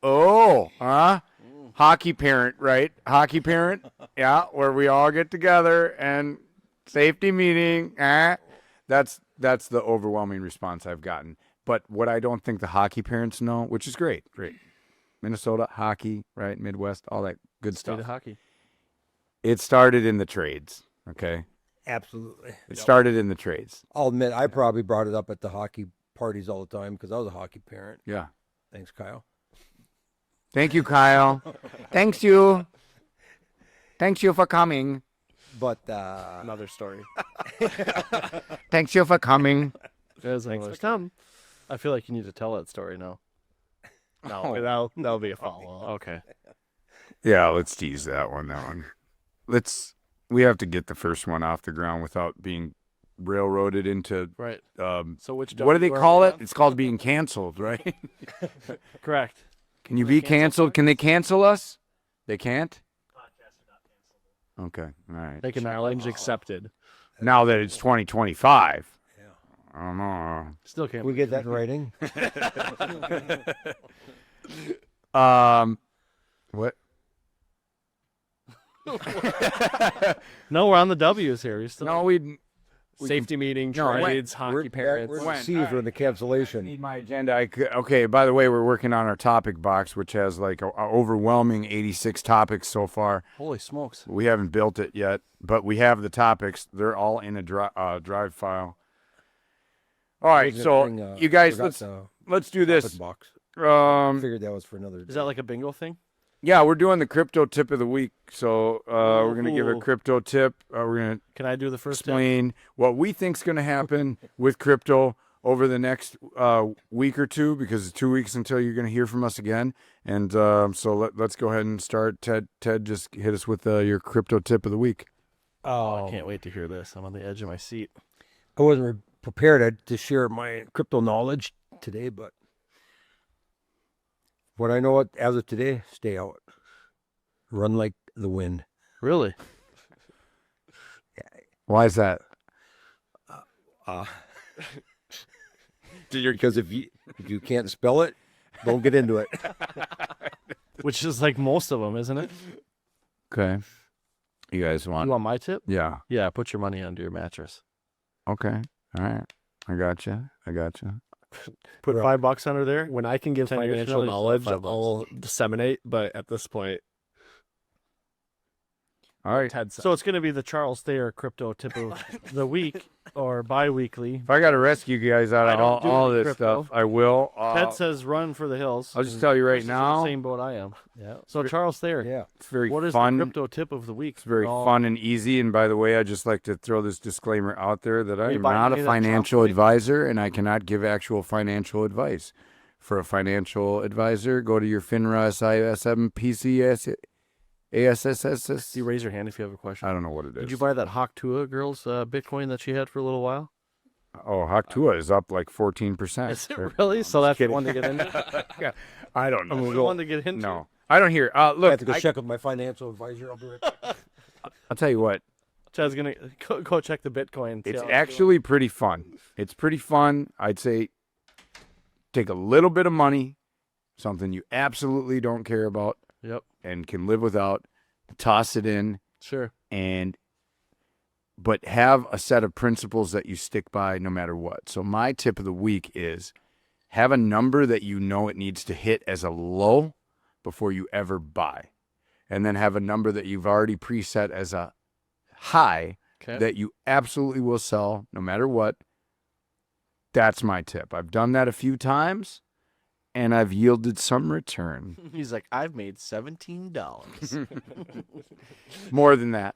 hockey parent, right? Hockey parent, yeah, where we all get together and safety meeting, That's the overwhelming response I've gotten. But what I don't think the hockey parents know, which is great. Minnesota hockey, right? Midwest, all that good State of stuff. hockey. It started in the trades, okay? Absolutely. It started in the trades. I'll admit, I probably brought it up at the hockey parties all the time because I was a hockey parent. Yeah. Thanks, Kyle. Thank you, Kyle. Thanks you. Thanks you for coming. But Another story. Thanks you for coming. There's Thanks another for coming. I feel like you need to tell that story now. No, that'll be a follow-up. Okay. Yeah, let's tease that one. We have to get the first one off the ground without being railroaded into, Right. So which what do they W are call we it? on? It's called being canceled, right? Correct. Can you be canceled? Can they cancel us? They can't? Okay, all right. They can Challenge accepted. Now that it's 2025. I don't know. still can't. we get that in writing. What? No, we're on the W's here. We still No, we Safety meeting, No, when- trades, hockey parents. We're When? in C's for the cancellation. need my agenda. Okay, by the way, we're working on our topic box, which has like a overwhelming 86 topics so far. Holy smokes. We haven't built it yet, but we have the topics. They're all in a drive file. All right, Wasn't so it thing, you guys, forgot let's do the this. topic box. Um, Figured that was for another day. Is that like a bingo thing? yeah, we're doing the crypto tip of the week. So we're gonna give a Ooh. crypto tip. We're gonna Can I do the first tip? explain what we think's gonna happen with crypto over the next week or two, because it's 2 weeks until you're gonna hear from us again. And so let's go ahead and start. Ted, just hit us with your crypto tip of the week. Oh, I can't wait to hear this. I'm on the edge of my seat. I wasn't prepared to share my crypto knowledge today, but what I know as of today, stay out. Run like the wind. Really? Why is that? Because if you can't spell it, don't get into it. Which is like most of them, isn't it? Okay. You guys You want? want my tip? Yeah. Yeah, put your money under your mattress. Okay. All right. I got you. Put Right. $5 under there. When I can give 10 years from financial now, knowledge, $5. I'll disseminate. But at this point, All right. Ted So it's going to be the Charles Thayer crypto tip of the week or bi-weekly. If I got to rescue you guys out I of don't do all any this crypto. stuff, I will. Ted says run for the hills. I'll just and tell you right Chris is in the now, same boat I am. Yeah. So Charles Thayer, Yeah. it's very what is fun. the crypto tip of the week? It's very Oh, fun and easy. And by the way, I just like to throw this disclaimer out there that I you am buying not any a of that financial Trump advisor, and I cannot give actual financial advice. For a financial advisor, go to your FINRA SISM PCS ASSS. You raise your hand if you have a question. I don't know what it is. Did you buy that Hawk Tua girl's Bitcoin that she had for a little while? Oh, Haktua is up like 14%. Is it really? So that's the one to get into? I don't That's know. the one to get into? No, I don't hear. I have Look, to go check with my financial advisor. I'll be right back. I'll tell you what. Chad's going to go check the Bitcoin. see It's how actually pretty fun. It's pretty fun. I'd say take a little bit of money, something you absolutely don't care about doing. Yep. and can live without, toss it in, Sure. but have a set of principles that you stick by no matter what. So my tip of the week is have a number that you know it needs to hit as a low before you ever buy. And then have a number that you've already preset as a high that you absolutely will sell no matter what. That's my tip. I've done that a few times, and I've yielded some return. He's like, I've made $17. More than that.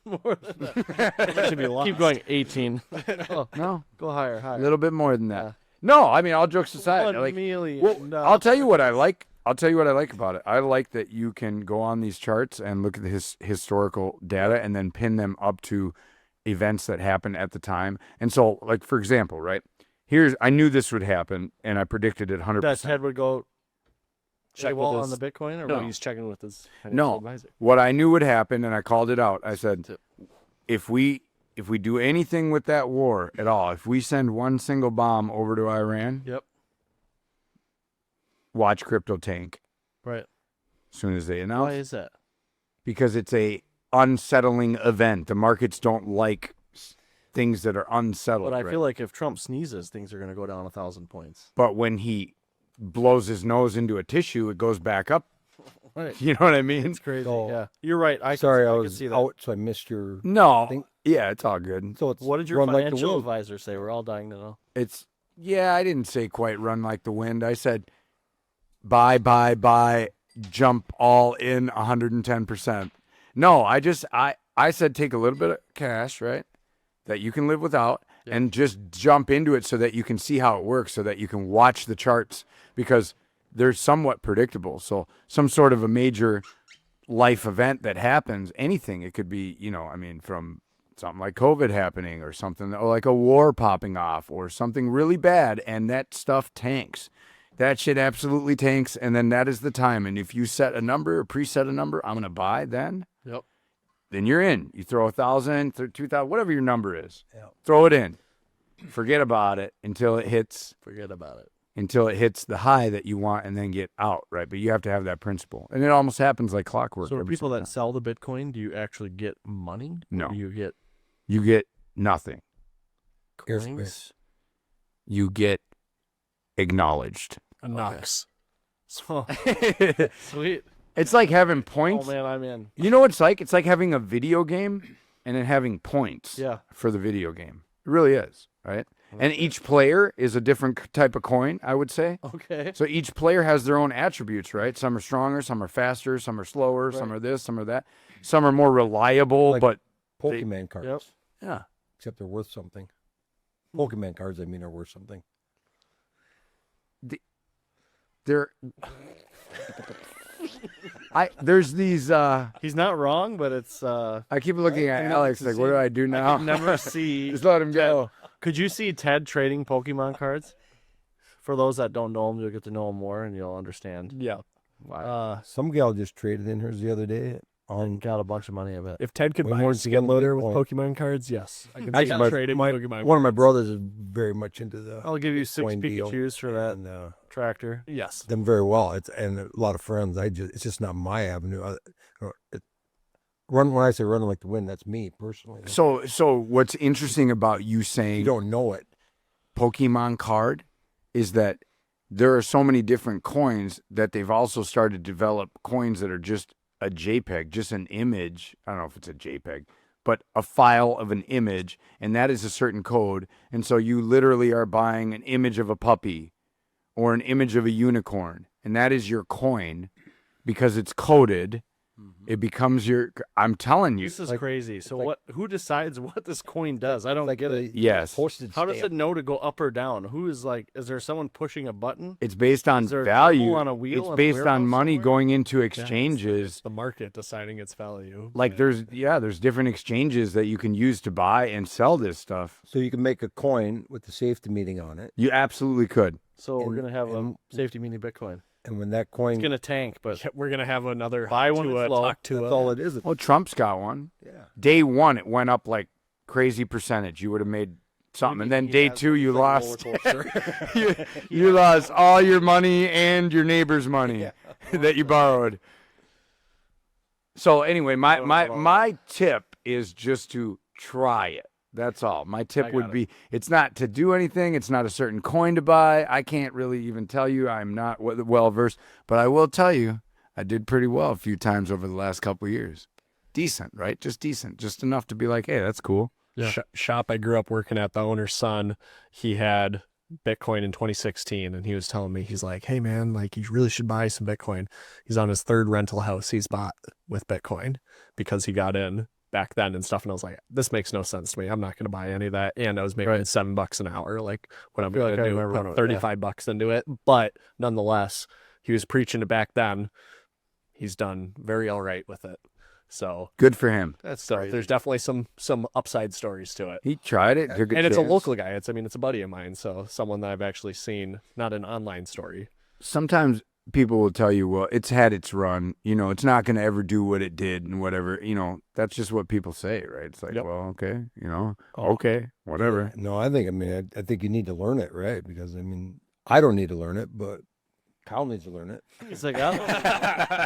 More than that. Should be lost. Keep going. 18. Oh, No, go higher, a higher. little bit more than that. Yeah. No, I mean, all jokes aside. 1 Like, million. well, I'll tell you what I like. I'll tell you what I like about it. I like that you can go on these charts and look at the historical data and then pin them up to events that happened at the time. And so, like, for example, right? I knew this would happen, and I predicted it 100%. That Ted would go Check AWOL with on his- the Bitcoin? Or No, what? he's checking with his financial No, advisor. what I knew would happen, and I called it out. I said, if we do anything with that war at all, if we send one single bomb over to Iran, Yep. watch crypto tank Right. as soon as they Why announce. is that? Because it's a unsettling event. The markets don't like things that are unsettled. But I right? feel like if Trump sneezes, things are going to go down 1,000 points. But when he blows his nose into a tissue, it goes back up. Right. You know what I mean? It's crazy. So- Yeah. You're right. Sorry, I can was see that. out, so I missed your. No. Think- Yeah, it's all good. So it's What did your run like the financial wind. advisor say? We're all dying to know. I didn't say quite run like the wind. I said buy, jump all in 110%. No, I said take a little bit of cash, right? That you can live without and just jump into it so that you can see how it works, so that you can watch the charts because they're somewhat predictable. So some sort of a major life event that happens, anything, it could be, from something like COVID happening or something, or like a war popping off or something really bad, and that stuff tanks. That shit absolutely tanks, and then that is the time. And if you set a number or preset a number, I'm going to buy then. Yep. Then you're in. You throw 1,000, 2,000, whatever your number is. Yeah. Throw it in. Forget about it until it hits the high that you want, and then get out, right? But you have to have that principle. And it almost happens like clockwork. So, every people single that time. sell the Bitcoin, do you actually get money? No. Or do you get You get nothing. Here's- coins? You get acknowledged. A Knox. So, sweet. It's like having Oh, points. man, I'm in. You know what it's like? It's like having a video game and then having points Yeah. for the video game. It really is, right? And each player is a different type of coin, I would say. Okay. So each player has their own attributes, right? Some are stronger, some are faster, some are slower, some Right. are this, some are that. Some are more reliable, Like- but Pokemon cards. Yep. yeah. Except they're worth something. Pokemon cards, I mean, are worth something. They're there's these He's not wrong, but it's I keep looking at never Alex like, what do I do now? never see. Just let him go. Could you see Ted trading Pokemon cards? For those that don't know him, you'll get to know him more, and you'll understand Yeah. why. Some gal just traded in hers the other day. And got a bunch of money, I bet. If Ted could Way buy more a than skin Bitcoin. loader with Pokemon cards, yes. I can Actually, trade it my- Pokemon one of my cards. brothers is very much into the I'll give you 6 coin deal. Pikachus for that and, tractor. Yes. them very well. And a lot of friends. It's just not my avenue. When I say running like the wind, that's me personally. So what's interesting about you you saying don't know it. Pokemon card is that there are so many different coins that they've also started to develop coins that are just a JPEG, just an image. I don't know if it's a JPEG, but a file of an image, and that is a certain code. And so you literally are buying an image of a puppy or an image of a unicorn, and that is your coin because it's coded. It becomes your. I'm telling you. This is like- crazy. So like- who decides what this coin does? I don't Like get the it. Yes. postage How does stamp. it know to go up or down? Who is is there someone pushing a button? It's based on Is there a value. tool on a wheel It's in a based on warehouse money somewhere? going into exchanges. The market deciding its value. Like there's different exchanges that you can use to buy and sell this stuff. So you can make a coin with the safety meaning on it, You absolutely could. So we're And- gonna have a and- safety mini Bitcoin. and when that coin, It's gonna tank, but Yeah, we're going to have another Buy one to that's low. talk to that's all it is. Well, Trump's got one. Yeah. Day one, it went up like crazy percentage. You would have made something, and then day two, you lost. you lost all your money and your neighbor's money that you borrowed. So anyway, I don't know about my tip is just to try it. That's all. My tip would be, it's not to do anything. It's not a certain coin to buy. I can't really even tell you. I'm not well versed, but I will tell you, I did pretty well a few times over the last couple of years. Decent, right? Just decent. Just enough to be like, hey, that's cool. Yeah. Shop I grew up working at, the owner's son, he had Bitcoin in 2016, and he was telling me, he's like, hey man, like you really should buy some Bitcoin. He's on his third rental house he's bought with Bitcoin because he got in back then and stuff. And I was like, this makes no sense to me. I'm not going to buy any of that. And I was making $7 an hour. Like what I'm going to do, put $35 into it. But nonetheless, he was preaching it back then. He's done very all right with it. So good for him. That's so crazy. there's definitely some upside stories to it. He tried it. Took And it's chance. a local guy. It's a buddy of mine. So someone that I've actually seen, not an online story. Sometimes people will tell you, well, it's had its run. You know, it's not going to ever do what it did and whatever. You know, that's just what people say, right? It's like, well, okay, you know, okay, whatever. No, I think I think you need to learn it, right? Because I don't need to learn it, but Kyle needs to learn it. It's like,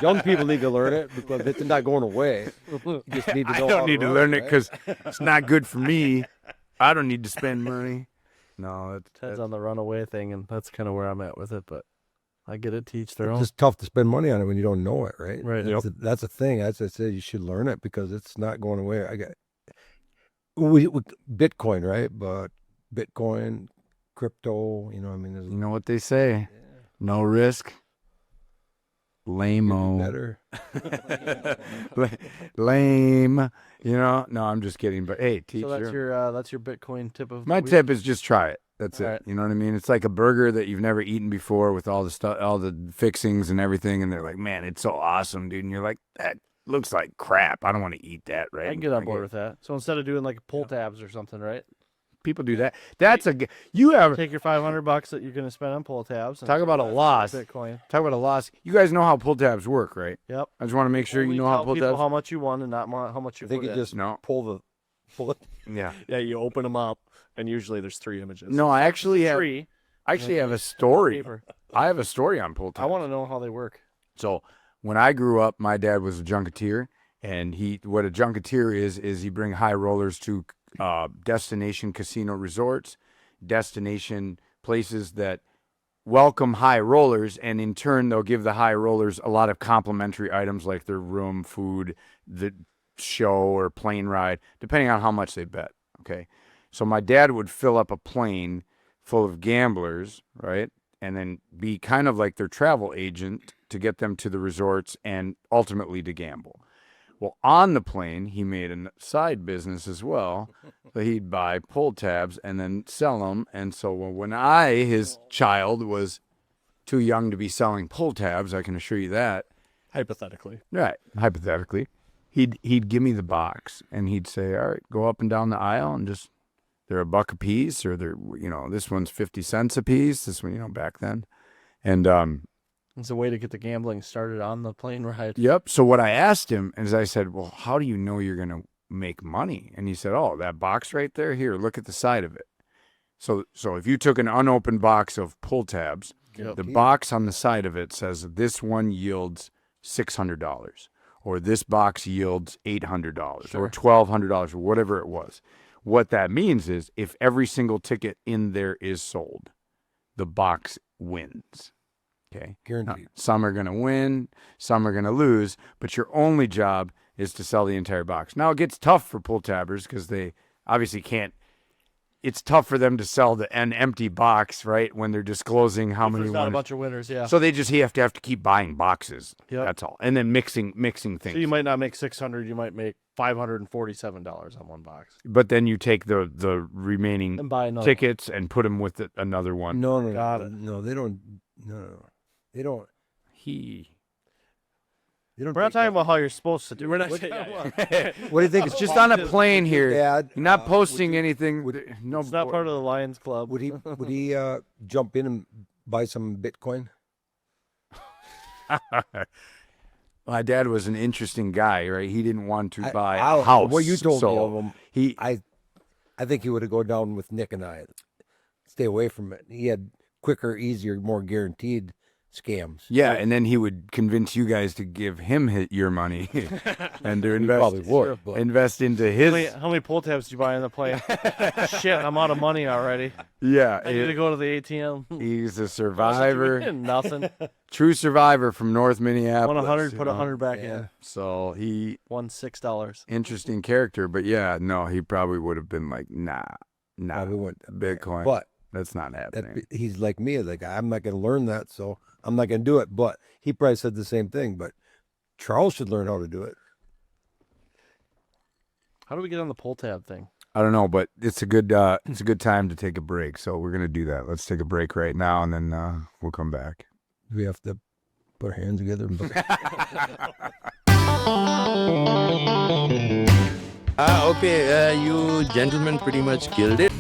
Young people need to learn it because it's not going away. You just need to know. I don't need to learn it because it's not good for me. I don't need to spend money. No, Ted's on the runaway thing, and that's kind of where I'm at with it. But I get it. Teach their own. It's just tough to spend money on it when you don't know it, right? Right. That's a thing. As I said, you should learn it because it's not going away. With Bitcoin, right? But Bitcoin, crypto, you know, you know what they say. No risk. Lame-o. Better. Lame. You know? No, I'm just kidding. But hey, teacher. So that's your Bitcoin tip of my the week? tip is just try it. That's All it. right. You know what I mean? It's like a burger that you've never eaten before with all the stuff, all the fixings and everything. And they're like, man, it's so awesome, dude. And you're like, that looks like crap. I don't want to eat that, right? I can get on board with that. So instead of doing like pull tabs or something, right? People do that. That's you have Take your $500 that you're going to spend on pull tabs. And talk about a loss. Bitcoin. Talk about a loss. You guys know how pull tabs work, right? Yep. I just want to make sure you know how pull people tabs. how much you won and not how much you I think put you in. just pull it. Yeah. Yeah, you open them up, and usually there's 3 images. No, I actually have. Three. I actually have a story. Paper. I have a story on pull tabs. I want to know how they work. So when I grew up, my dad was a junketeer, and what a junketeer is you bring high rollers to destination casino resorts, destination places that welcome high rollers, and in turn they'll give the high rollers a lot of complimentary items like their room, food, the show or plane ride, depending on how much they bet. Okay, so my dad would fill up a plane full of gamblers, right? And then be kind of like their travel agent to get them to the resorts and ultimately to gamble. Well, on the plane, he made a side business as well. So he'd buy pull tabs and then sell them. And so when his child, was too young to be selling pull tabs, I can assure you that. Hypothetically. Right, hypothetically. He'd give me the box and he'd say, all right, go up and down the aisle and just, they're $1 a piece, or they're, this one's 50 cents a piece. This one, back then. And, It's a way to get the gambling started on the plane ride. yep. So what I asked him is I said, well, how do you know you're going to make money? And he said, oh, that box right there, here, look at the side of it. So if you took an unopened box of pull tabs, the box on the side of it says this one yields $600, or this box yields $800 or $1,200 or whatever it was. What that means is if every single ticket in there is sold, the box wins. Okay. Guaranteed. Some are going to win, some are going to lose, but your only job is to sell the entire box. Now it gets tough for pull tabbers because they obviously can't. It's tough for them to sell an empty box, right? When they're disclosing how many There's not a winners. bunch of winners, yeah. So they just have to keep buying boxes. Yep. That's all, and then mixing things. So you might not make $600, you might make $547 on one box. But then you take the remaining And buy another tickets and put them with another one. No, Got it. no, they don't. No, they don't. They don't. We're not take talking that. about how you're supposed to do. We're not. What do you think? It's just on a plane here. Dad, You're not posting anything. No, It's not part of the Lions Club. Would he jump in and buy some Bitcoin? My dad was an interesting guy, right? He didn't want to buy a I'll- house. What you told so me of him, he I think he would have gone down with Nick and I. Stay away from it. He had quicker, easier, more guaranteed scams. Yeah, and then he would convince you guys to give him your money and to He probably invest would. But invest into his. How many pull tabs did you buy in the plane? Shit, I'm out of money already. Yeah, I need to go to the ATM. he's a survivor, Nothing. true survivor from North Minneapolis. Won 100, you put know? 100 back Yeah. in. So he Won $6. interesting character, but yeah, no, he probably would have been like, nah, probably wouldn't. Bitcoin. But That's not happening. he's like me. Like, I'm not going to learn that, so I'm not going to do it. But he probably said the same thing. But Charles should learn how to do it. How do we get on the pull tab thing? I don't know, but it's a good time to take a break. So we're gonna do that. Let's take a break right now, and then we'll come back. We have to put our hands together. Okay, you gentlemen pretty much killed it.